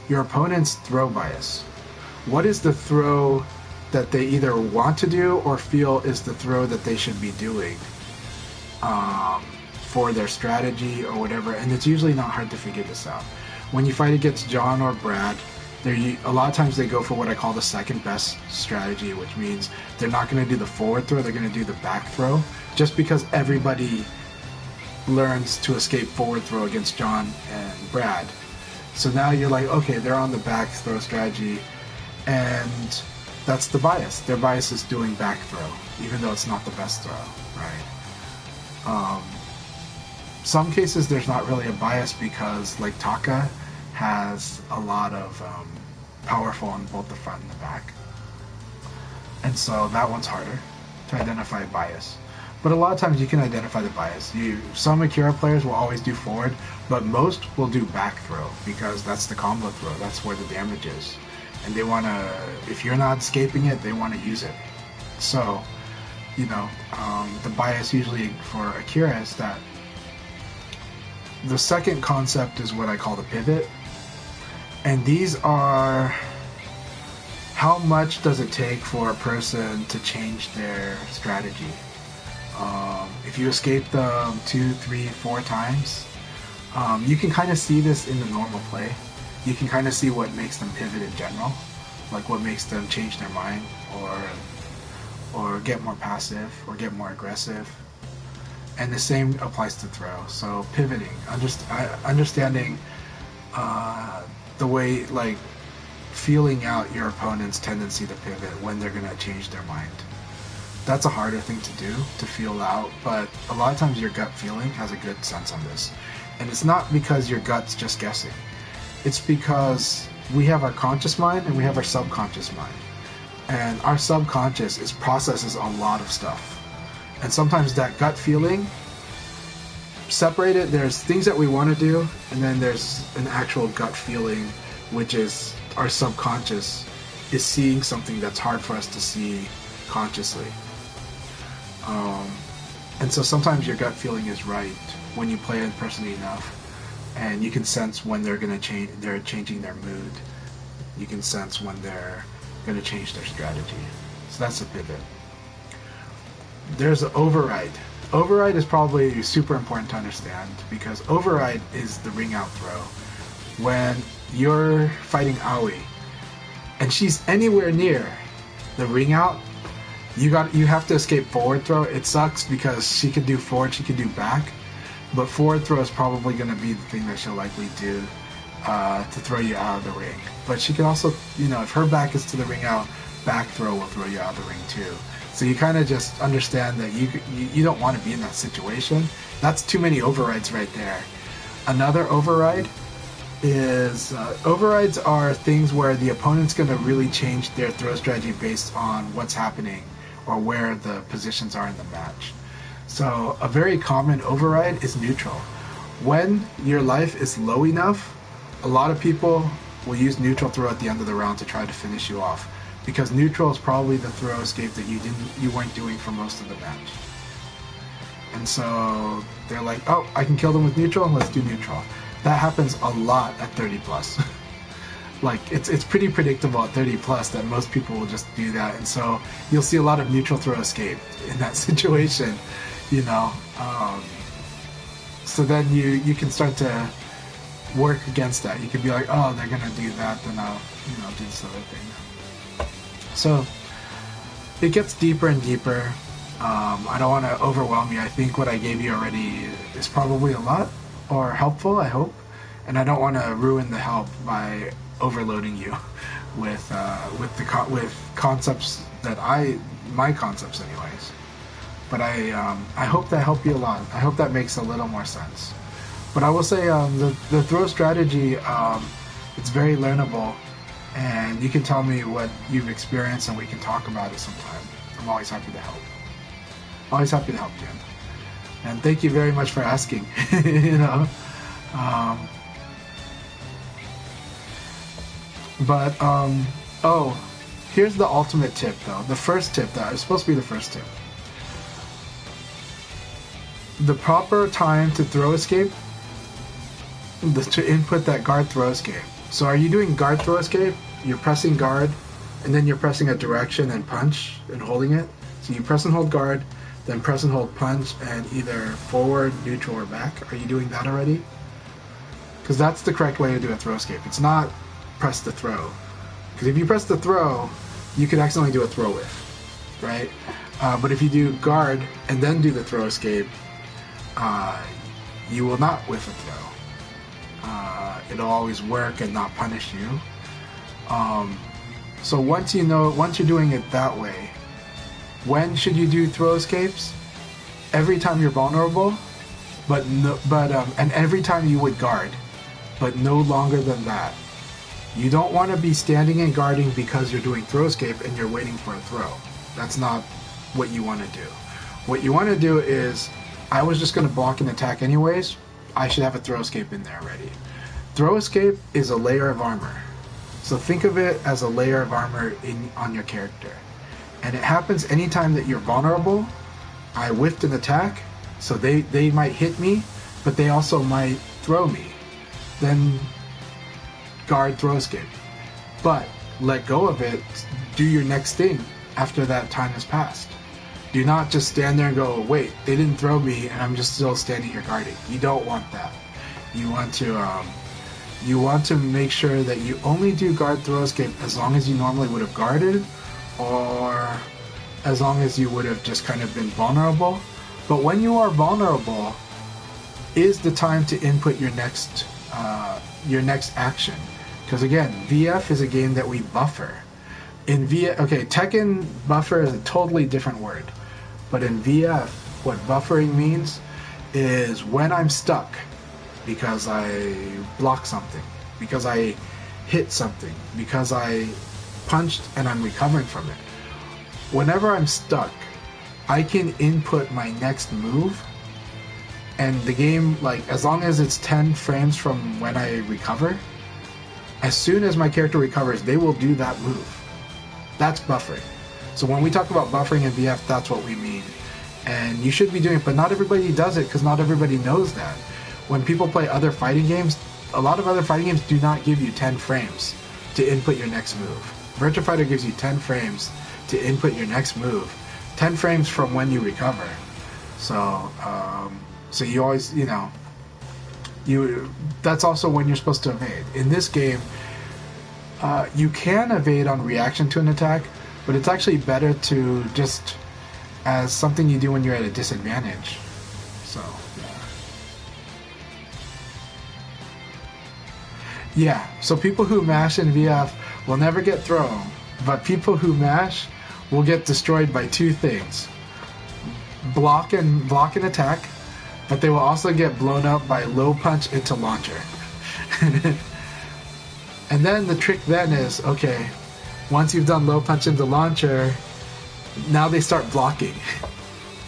your opponent's throw bias. What is the throw that they either want to do or feel is the throw that they should be doing for their strategy or whatever? And it's usually not hard to figure this out. When you fight against John or Brad, a lot of times they go for what I call the second best strategy, which means they're not going to do the forward throw, they're going to do the back throw, just because everybody learns to escape forward throw against John and Brad. So now you're like, okay, they're on the back throw strategy, and that's the bias. Their bias is doing back throw, even though it's not the best throw, right? Some cases there's not really a bias because, like, Taka has a lot of powerful on both the front and the back, and so that one's harder to identify bias. But a lot of times you can identify the bias. Some Akira players will always do forward, but most will do back throw because that's the combo throw. That's where the damage is. And they want to, if you're not escaping it, they want to use it. So, the bias usually for Akira is that the second concept is what I call the pivot. And these are how much does it take for a person to change their strategy. If you escape them 2, 3, 4 times, you can kind of see this in the normal play. You can kind of see what makes them pivot in general, like what makes them change their mind or get more passive or get more aggressive. And the same applies to throw. So pivoting, understanding the way, like feeling out your opponent's tendency to pivot when they're going to change their mind. That's a harder thing to do, to feel out, but a lot of times your gut feeling has a good sense on this. And it's not because your gut's just guessing. It's because we have our conscious mind and we have our subconscious mind. And our subconscious processes a lot of stuff. And sometimes that gut feeling, separated, there's things that we want to do, and then there's an actual gut feeling, which is our subconscious is seeing something that's hard for us to see consciously. And so sometimes your gut feeling is right when you play in person enough, and you can sense when they're going to change. They're changing their mood. You can sense when they're going to change their strategy. So that's a pivot. There's an override. Override is probably super important to understand because override is the ring out throw. When you're fighting Aoi and she's anywhere near the ring out, you have to escape forward throw. It sucks because she can do forward, she can do back, but forward throw is probably going to be the thing that she'll likely do to throw you out of the ring. But she can also, if her back is to the ring out, back throw will throw you out of the ring too. So you kind of just understand that you don't want to be in that situation. That's too many overrides right there. Another override is overrides are things where the opponent's going to really change their throw strategy based on what's happening or where the positions are in the match. So a very common override is neutral. When your life is low enough, a lot of people will use neutral throw at the end of the round to try to finish you off, because neutral is probably the throw escape that you weren't doing for most of the match. And so they're like, oh, I can kill them with neutral, let's do neutral. That happens a lot at 30 plus. like it's pretty predictable at 30 plus that most people will just do that, and so you'll see a lot of neutral throw escape in that situation, you know. So then you can start to work against that. You can be like, oh, they're gonna do that, then I'll do this other thing. So it gets deeper and deeper. I don't want to overwhelm you. I think what I gave you already is probably a lot or helpful, I hope, and I don't want to ruin the help by overloading you with concepts that my concepts anyways. But I hope that helped you a lot. I hope that makes a little more sense. But I will say the throw strategy, it's very learnable, and you can tell me what you've experienced and we can talk about it sometime. I'm always happy to help. Always happy to help, Jen. And thank you very much for asking. You know. Oh, here's the ultimate tip though. The first tip that is supposed to be the first tip. The proper time to throw escape, to input that guard throw escape. So are you doing guard throw escape? You're pressing guard, and then you're pressing a direction and punch and holding it. So you press and hold guard, then press and hold punch, and either forward, neutral, or back. Are you doing that already? Because that's the correct way to do a throw escape. It's not press the throw. Because if you press the throw, you could accidentally do a throw with, right? But if you do guard and then do the throw escape, you will not whiff a throw. It'll always work and not punish you. So once you're doing it that way, when should you do throw escapes? Every time you're vulnerable, and every time you would guard, but no longer than that. You don't want to be standing and guarding because you're doing throw escape and you're waiting for a throw. That's not what you want to do. What you want to do is, I was just going to block and attack anyways, I should have a throw escape in there already. Throw escape is a layer of armor. So think of it as a layer of armor on your character. And it happens anytime that you're vulnerable. I whiffed an attack, so they might hit me, but they also might throw me. Then guard throw escape. But let go of it, do your next thing after that time has passed. Do not just stand there and go, wait, they didn't throw me and I'm just still standing here guarding. You don't want that. You want to make sure that you only do guard throw escape as long as you normally would have guarded, or as long as you would have just kind of been vulnerable. But when you are vulnerable is the time to input your next action. Because again, VF is a game that we buffer. In Tekken buffer is a totally different word. But in VF, what buffering means is when I'm stuck because I block something, because I hit something, because I punched and I'm recovering from it. Whenever I'm stuck, I can input my next move, and the game, like, as long as it's 10 frames from when I recover, as soon as my character recovers, they will do that move. That's buffering. So when we talk about buffering in VF, that's what we mean. And you should be doing it, but not everybody does it because not everybody knows that. When people play other fighting games, a lot of other fighting games do not give you 10 frames to input your next move. Virtua Fighter gives you 10 frames to input your next move. 10 frames from when you recover. So you always, that's also when you're supposed to evade. In this game, you can evade on reaction to an attack, but it's actually better to just as something you do when you're at a disadvantage. So, yeah. So people who mash in VF will never get thrown, but people who mash will get destroyed by two things: block and attack, but they will also get blown up by low punch into launcher. And then the trick then is, okay, once you've done low punch into launcher, now they start blocking.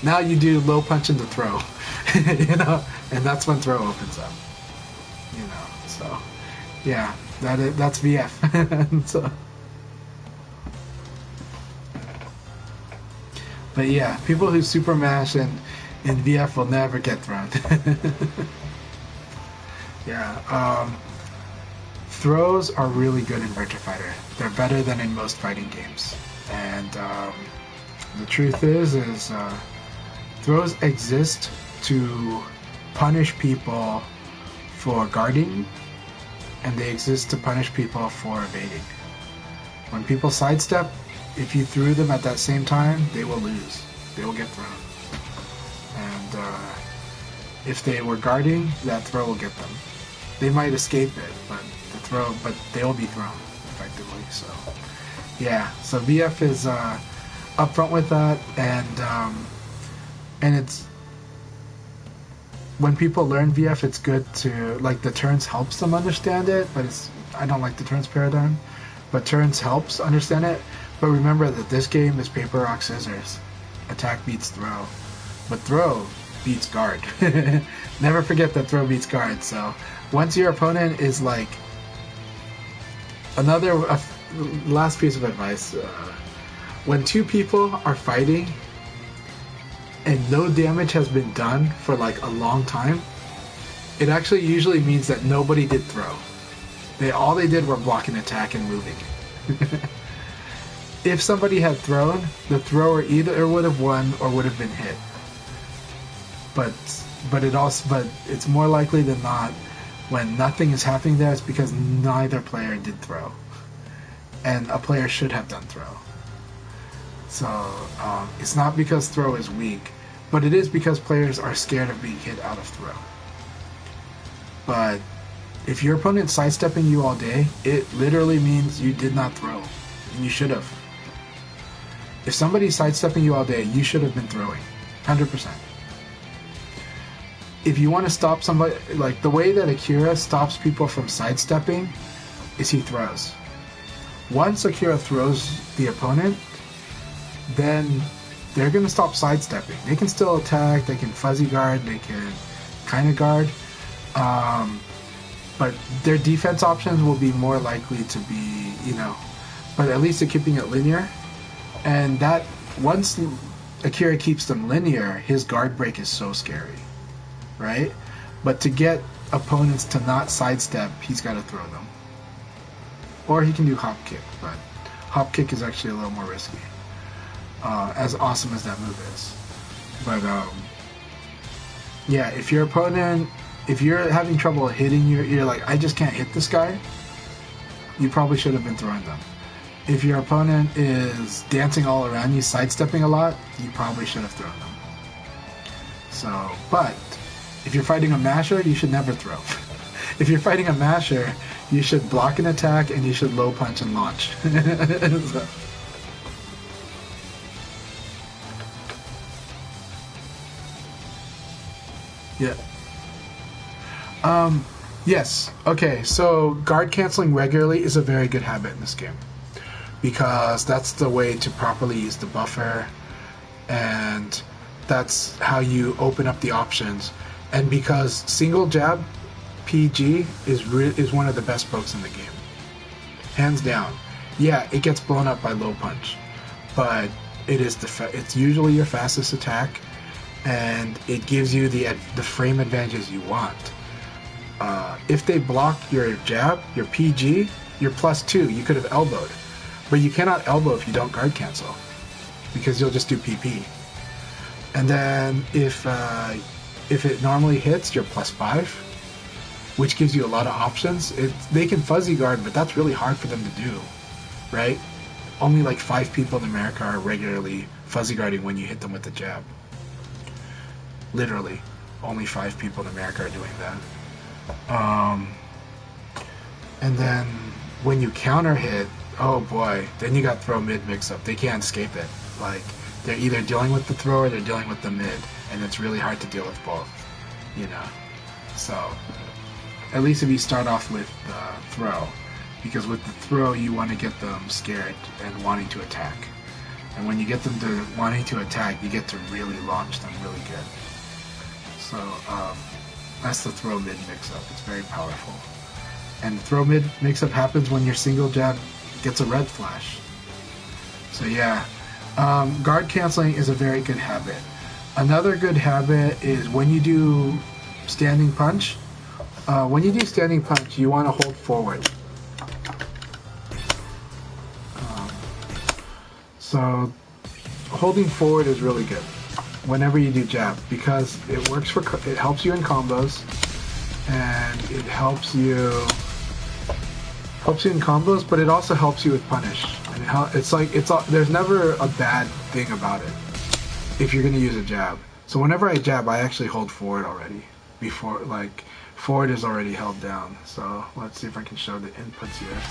Now you do low punch into throw, and that's when throw opens up. So yeah, that's VF. So, but yeah, people who super mash in VF will never get thrown. Yeah. throws are really good in Virtua Fighter. They're better than in most fighting games. And the truth is throws exist to punish people for guarding, and they exist to punish people for evading. When people sidestep, if you threw them at that same time, they will lose. They will get thrown. And if they were guarding, that throw will get them. They might escape it, but they will be thrown effectively. So yeah, so VF is upfront with that, and it's when people learn VF, it's good to like the turns helps them understand it, but I don't like the turns paradigm, but turns helps understand it. But remember that this game is paper rock scissors. Attack beats throw, but throw beats guard. Never forget that throw beats guard. So once your opponent is like last piece of advice, when two people are fighting and no damage has been done for like a long time, it actually usually means that nobody did throw. All they did were block an attack and moving. If somebody had thrown, the thrower either would have won or would have been hit. But it's more likely than not when nothing is happening there, it's because neither player did throw, and a player should have done throw. So it's not because throw is weak, but it is because players are scared of being hit out of throw. But if your opponent's sidestepping you all day, it literally means you did not throw, and you should have. If somebody's sidestepping you all day, you should have been throwing, 100%. If you want to stop somebody, like the way that Akira stops people from sidestepping is he throws. Once Akira throws the opponent, then they're going to stop sidestepping. They can still attack, they can fuzzy guard, they can kind of guard, but their defense options will be more likely to be, but at least they're keeping it linear. And that, once Akira keeps them linear, his guard break is so scary, right? But to get opponents to not sidestep, he's got to throw them. Or he can do hop kick, but hop kick is actually a little more risky, as awesome as that move is. But yeah, if your opponent, if you're having trouble hitting you're like, I just can't hit this guy, you probably should have been throwing them. If your opponent is dancing all around you, sidestepping a lot, you probably should have thrown them. So, but if you're fighting a masher, you should never throw. If you're fighting a masher, you should block an attack and you should low punch and launch. So. Yeah. Yes. Okay, so guard canceling regularly is a very good habit in this game, because that's the way to properly use the buffer, and that's how you open up the options. And because single jab PG is one of the best pokes in the game, hands down. Yeah, it gets blown up by low punch, but it's usually your fastest attack, and it gives you the frame advantages you want. If they block your jab, your PG, your +2, you could have elbowed. But you cannot elbow if you don't guard cancel, because you'll just do PP. And then if it normally hits, you're +5, which gives you a lot of options. They can fuzzy guard, but that's really hard for them to do, right? Only like 5 people in America are regularly fuzzy guarding when you hit them with the jab. Literally, only 5 people in America are doing that. And then when you counter hit, oh boy, then you got throw mid mix up. They can't escape it. Like, they're either dealing with the throw or they're dealing with the mid, and it's really hard to deal with both, So, at least if you start off with the throw, because with the throw you want to get them scared and wanting to attack. And when you get them to wanting to attack, you get to really launch them really good. So, that's the throw mid mix up. It's very powerful. And throw mid mix up happens when your single jab gets a red flash. So yeah, guard canceling is a very good habit. Another good habit is when you do standing punch. When you do standing punch, you want to hold forward. So holding forward is really good whenever you do jab because it works for it helps you in combos and it helps you in combos, but it also helps you with punish. And there's never a bad thing about it if you're gonna use a jab. So whenever I jab, I actually hold forward already before forward is already held down. So let's see if I can show the inputs here.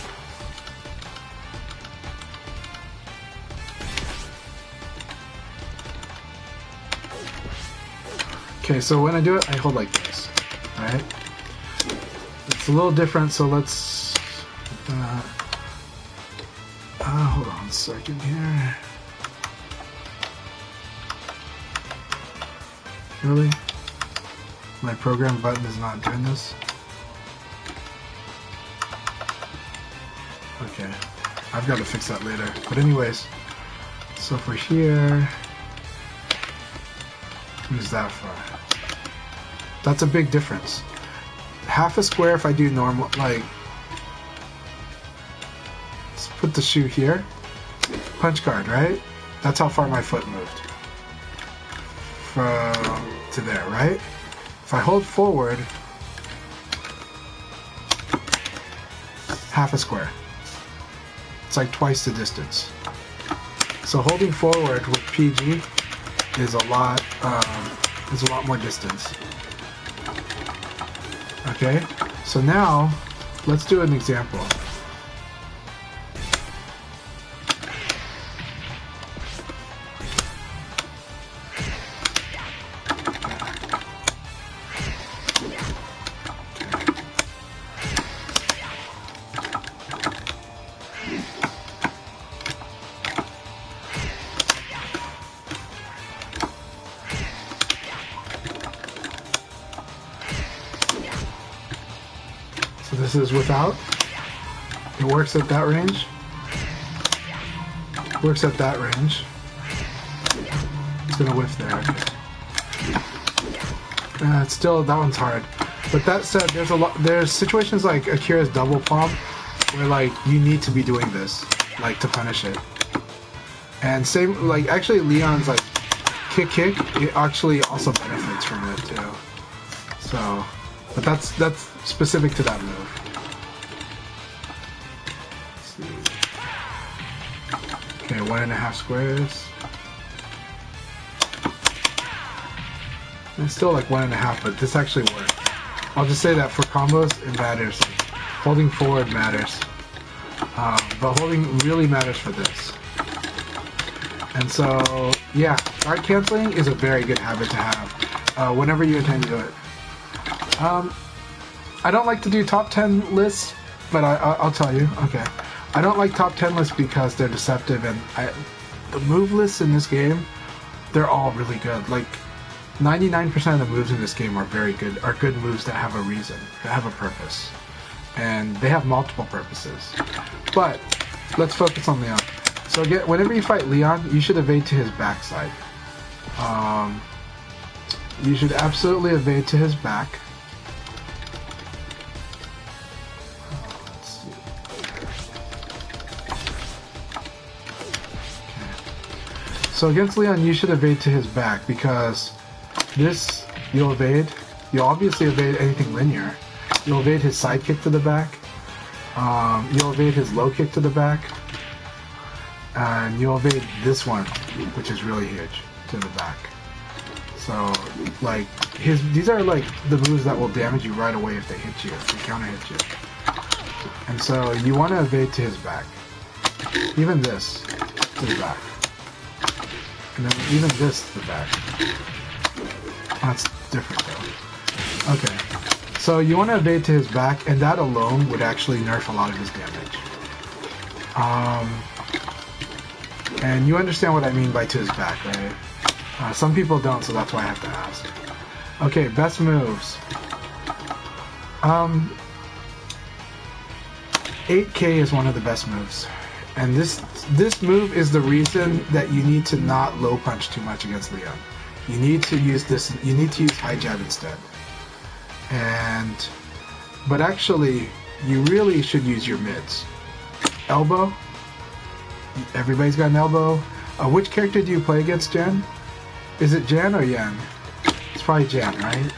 Okay, so when I do it, I hold like this, right? It's a little different, so let's, hold on a second here. Really? My program button is not doing this? Okay, I've got to fix that later. But anyways, so for here, who's that for? That's a big difference. Half a square if I do normal, like, let's put the shoe here. Punch card, right? That's how far my foot moved. From to there, right? If I hold forward, half a square. It's like twice the distance. So holding forward with PG is a lot more distance. Okay, so now let's do an example. So this is without. It works at that range. Works at that range. It's gonna whiff there. Okay. It's still, that one's hard. But that said, there's situations like Akira's double palm where like you need to be doing this, like to punish it. And same, like actually Leon's like kick, it actually also benefits from it too. So, but that's specific to that move. Let's see. Okay, 1.5 squares. It's still like 1.5, but this actually worked. I'll just say that for combos, it matters. Like, holding forward matters. But holding really matters for this. And so, yeah, guard canceling is a very good habit to have whenever you intend to do it. I don't like to do top 10 lists, but I'll tell you. Okay, I don't like top 10 lists because they're deceptive, and the move lists in this game, they're all really good. Like 99% of the moves in this game are very good, are good moves that have a reason, that have a purpose, and they have multiple purposes. But let's focus on Leon. So again, whenever you fight Leon, you should evade to his backside. You should absolutely evade to his back. Let's see. Okay. So against Leon, you should evade to his back because this, you'll obviously evade anything linear. You'll evade his side kick to the back. You'll evade his low kick to the back. And you'll evade this one, which is really huge, to the back. So, like, these are like the moves that will damage you right away if they hit you, if they counter hit you. And so you want to evade to his back. Even this to the back. And then even this to the back. That's different though. Okay. So you want to evade to his back, and that alone would actually nerf a lot of his damage. And you understand what I mean by to his back, right? Some people don't, so that's why I have to ask. Okay, best moves. 8K is one of the best moves. And this move is the reason that you need to not low punch too much against Leon. You need to use this, you need to use high jab instead. But actually, you really should use your mids. Elbow, Everybody's got an elbow. Which character do you play against, Jan? Is it Jan or Yan? It's probably Jan, right?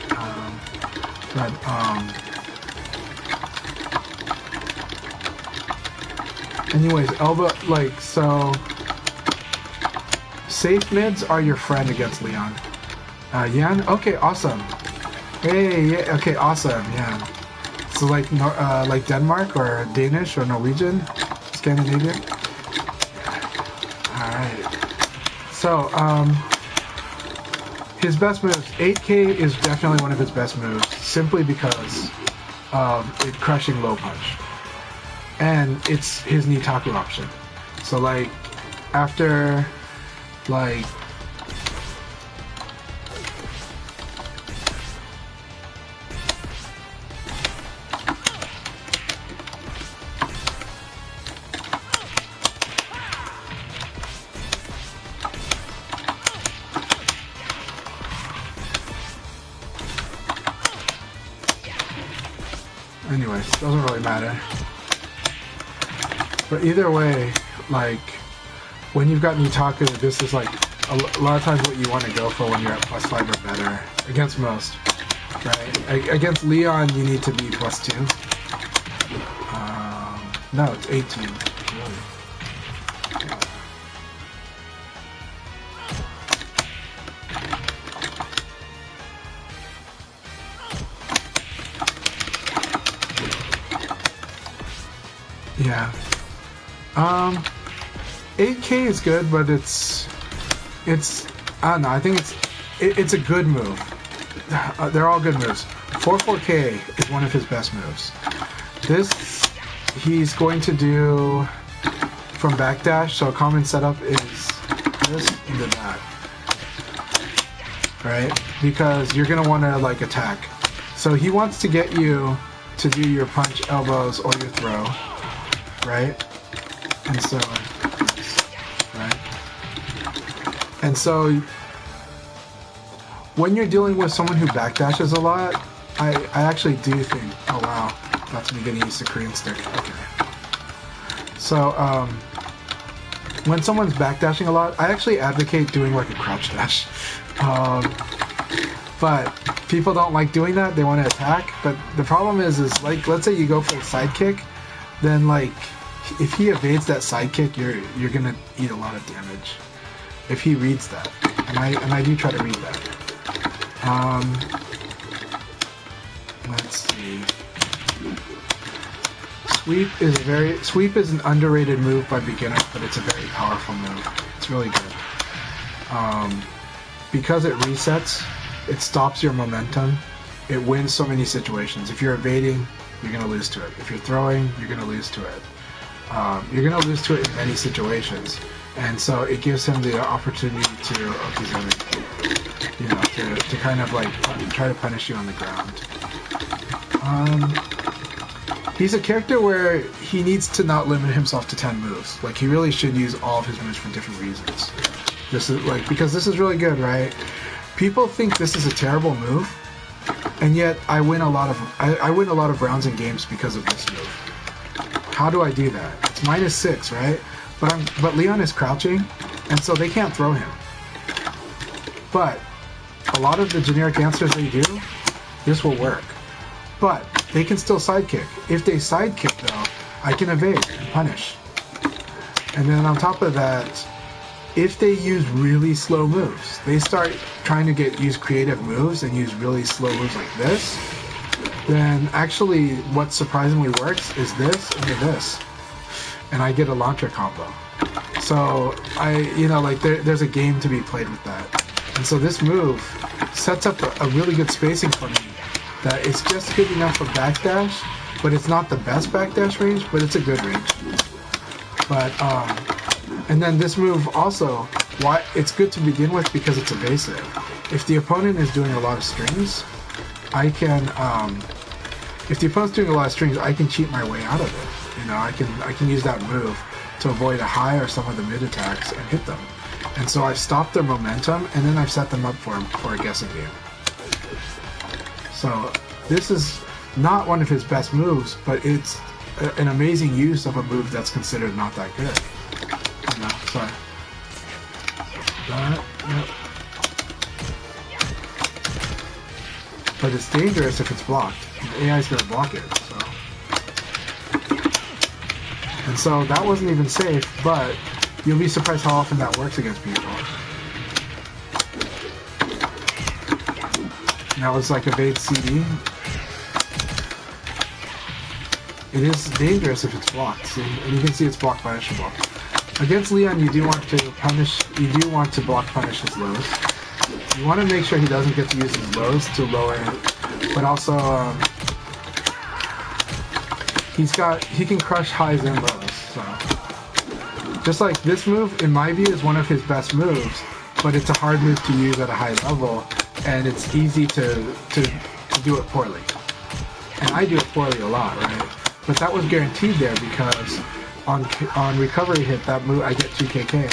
Anyways, elbow, like, so... Safe mids are your friend against Leon. Yan? Okay, awesome. Hey, yeah, okay, awesome, yeah. So like Denmark or Danish or Norwegian? Scandinavian? Alright. So, his best moves. 8K is definitely one of his best moves, simply because of it crushing low punch. And it's his Nitaku option. So like, after, like, anyways, doesn't really matter. But either way, like, when you've got Nitaku, this is like a lot of times what you want to go for when you're at +5 or better. Against most, right? Against Leon, you need to be +2. No, it's 18. Really. Yeah. 8K is good, but it's I don't know. I think it's a good move. They're all good moves. 4-4K is one of his best moves. This he's going to do from backdash. So a common setup is this into that, right? Because you're gonna want to like attack. So he wants to get you to do your punch, elbows, or your throw. Right? And so, right? And so, when you're dealing with someone who backdashes a lot, I actually do think, oh wow, that's me getting used to Korean stick. Okay. So, when someone's backdashing a lot, I actually advocate doing like a crouch dash. But people don't like doing that, they want to attack. But the problem is like, let's say you go for a side kick, then like, if he evades that side kick, you're gonna eat a lot of damage. If he reads that, and I do try to read that. Let's see. Sweep is an underrated move by beginners, but it's a very powerful move. It's really good. Because it resets, it stops your momentum. It wins so many situations. If you're evading, you're gonna lose to it. If you're throwing, you're gonna lose to it. You're gonna lose to it in many situations, and so it gives him the opportunity to, you know, to kind of like try to punish you on the ground. He's a character where he needs to not limit himself to 10 moves. Like, he really should use all of his moves for different reasons. This is like, because this is really good, right? People think this is a terrible move, and yet I win a lot of rounds in games because of this move. How do I do that? It's -6, right? But Leon is crouching, and so they can't throw him. But a lot of the generic answers they do, this will work. But they can still sidekick. If they sidekick though, I can evade and punish. And then on top of that, if they use really slow moves, they start trying to use creative moves and use really slow moves like this, then actually what surprisingly works is this into this. And I get a launcher combo. So there's a game to be played with that. And so this move sets up a really good spacing for me. That it's just good enough for backdash, but it's not the best backdash range, but it's a good range. But and then this move also, why it's good to begin with because it's evasive. If the opponent is doing a lot of strings, I can if the opponent's doing a lot of strings, I can cheat my way out of it. You know, I can use that move to avoid a high or some of the mid attacks and hit them. And so I've stopped their momentum, and then I've set them up for a guessing game. So this is not one of his best moves, but it's an amazing use of a move that's considered not that good. You sorry. That, yep. But it's dangerous if it's blocked. The AI is going to block it, so. And so that wasn't even safe, but you'll be surprised how often that works against people. And that was like evade CD. It is dangerous if it's blocked, and you can see it's block punishable. Against Leon, you do want to block punish his lows. You want to make sure he doesn't get to use his lows to lower it, but also he can crush highs and lows. So just like this move, in my view, is one of his best moves, but it's a hard move to use at a high level, and it's easy to do it poorly. And I do it poorly a lot, right? But that was guaranteed there because on recovery hit, that move I get 2kk.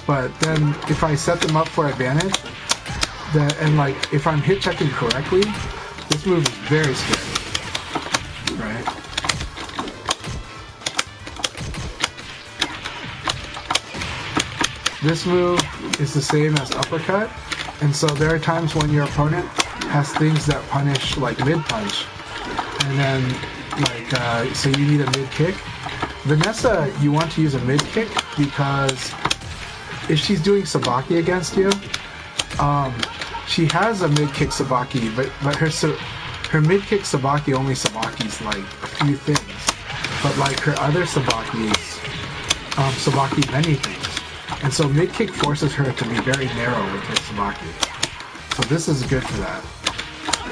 But then if I set them up for advantage, and like if I'm hit checking correctly, this move is very scary, right? This move is the same as uppercut, and so there are times when your opponent has things that punish like mid punch, and then like so you need a mid kick. Vanessa, you want to use a mid kick because if she's doing sabaki against you, she has a mid kick sabaki, but her mid kick sabaki only sabakis like a few things, but like her other sabakis sabaki many things, and so mid kick forces her to be very narrow with her sabaki. So this is good for that.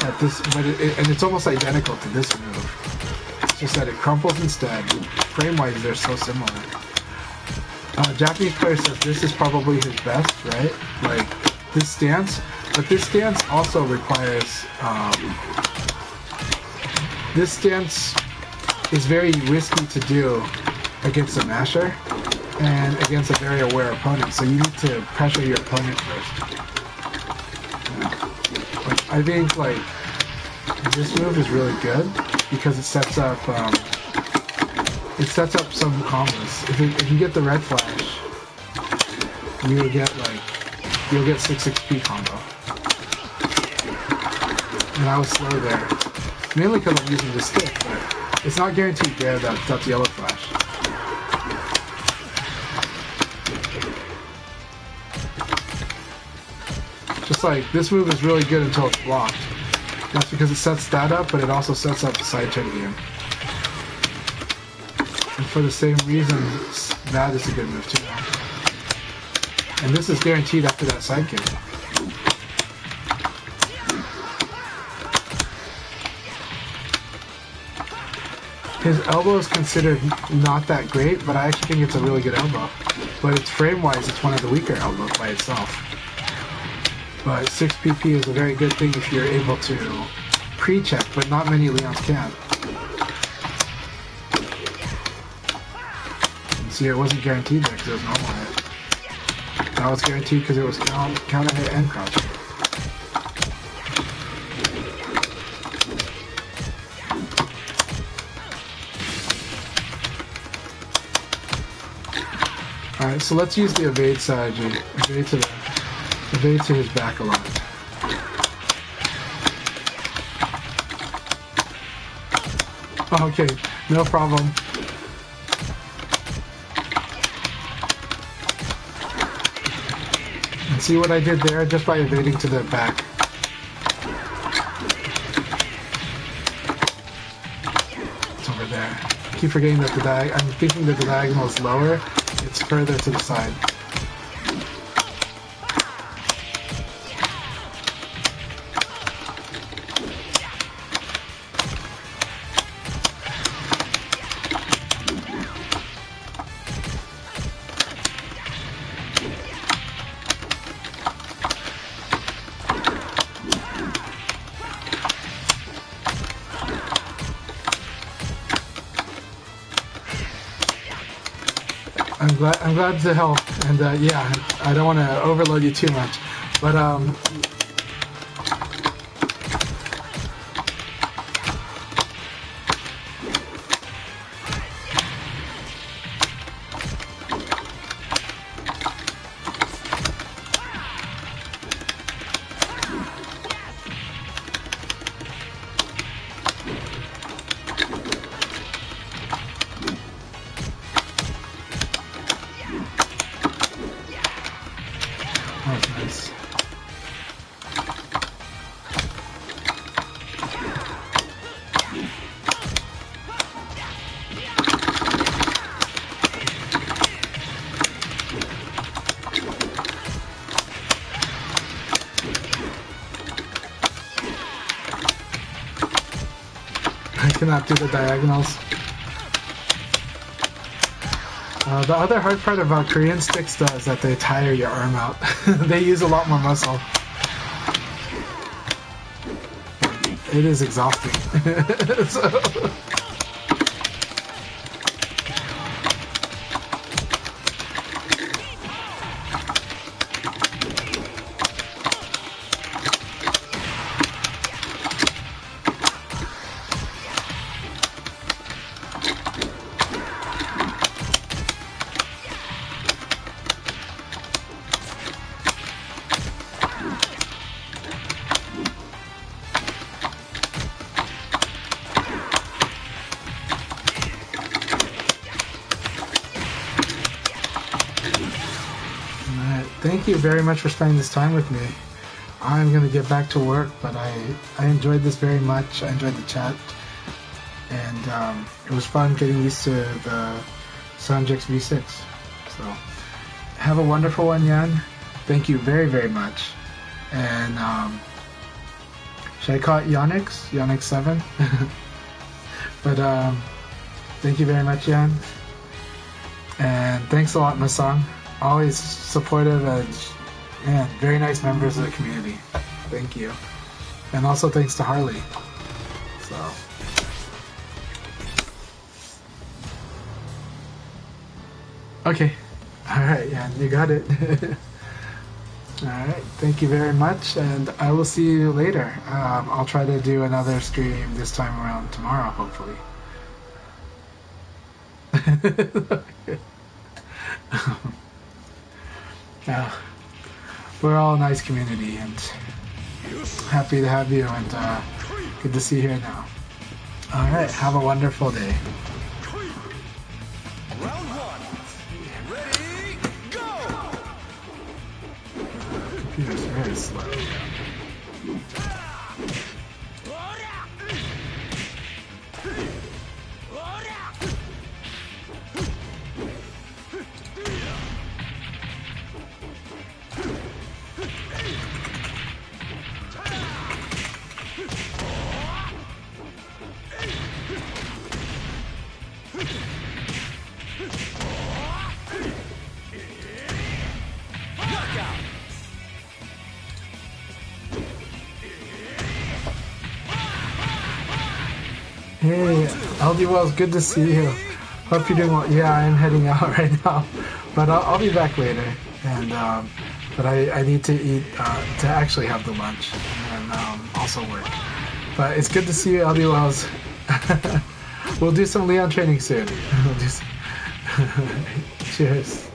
And it's almost identical to this move. It's just that it crumples instead. Frame-wise, they're so similar. Japanese player says this is probably his best, right? Like this stance, but this stance also requires. This stance is very risky to do against a masher and against a very aware opponent. So you need to pressure your opponent first. I think like this move is really good because it sets up some combos. If you get the red flash, you'll get 6 XP combo. And I was slow there, mainly because I'm using the stick, but it's not guaranteed there that that's yellow flash. Just like, this move is really good until it's blocked. That's because it sets that up, but it also sets up the side check game. And for the same reason, that is a good move too. And this is guaranteed after that side kick. His elbow is considered not that great, but I actually think it's a really good elbow. But it's frame-wise, it's one of the weaker elbows by itself. But 6 PP is a very good thing if you're able to pre-check, but not many Leons can. And see, it wasn't guaranteed there because it was normal hit. That was guaranteed because it was counter hit and crouch. Alright, so let's use the evade strategy. Evade to his back a lot. Okay, no problem. And see what I did there just by evading to the back. It's over there. I keep forgetting that I'm thinking that the diagonal is lower. It's further to the side. I'm glad to help, and yeah, I don't want to overload you too much, but cannot do the diagonals. The other hard part about Korean sticks though is that they tire your arm out. They use a lot more muscle. It is exhausting. So... Thank you very much for spending this time with me. I'm going to get back to work, but I enjoyed this very much. I enjoyed the chat. And it was fun getting used to the Sanjuks V6. So, have a wonderful one, Yan. Thank you very, very much. And, should I call it Yonix? Yonix 7? But, thank you very much, Yan. And thanks a lot, Masang. Always supportive and very nice members of the community. Thank you. And also thanks to Harley. So. Okay. Alright, yeah, you got it. Alright, thank you very much, and I will see you later. I'll try to do another stream this time around tomorrow, hopefully. Yeah, we're all a nice community, and happy to have you, and good to see you here now. Alright, have a wonderful day. Round one. Ready, go! Computer's very slow. Hey, LD Wells, good to see you. Hope you're doing well. Yeah, I'm heading out right now, but I'll be back later. And but I need to eat to actually have the lunch and also work. But it's good to see you, LD Wells. We'll do some Leon training soon. Cheers.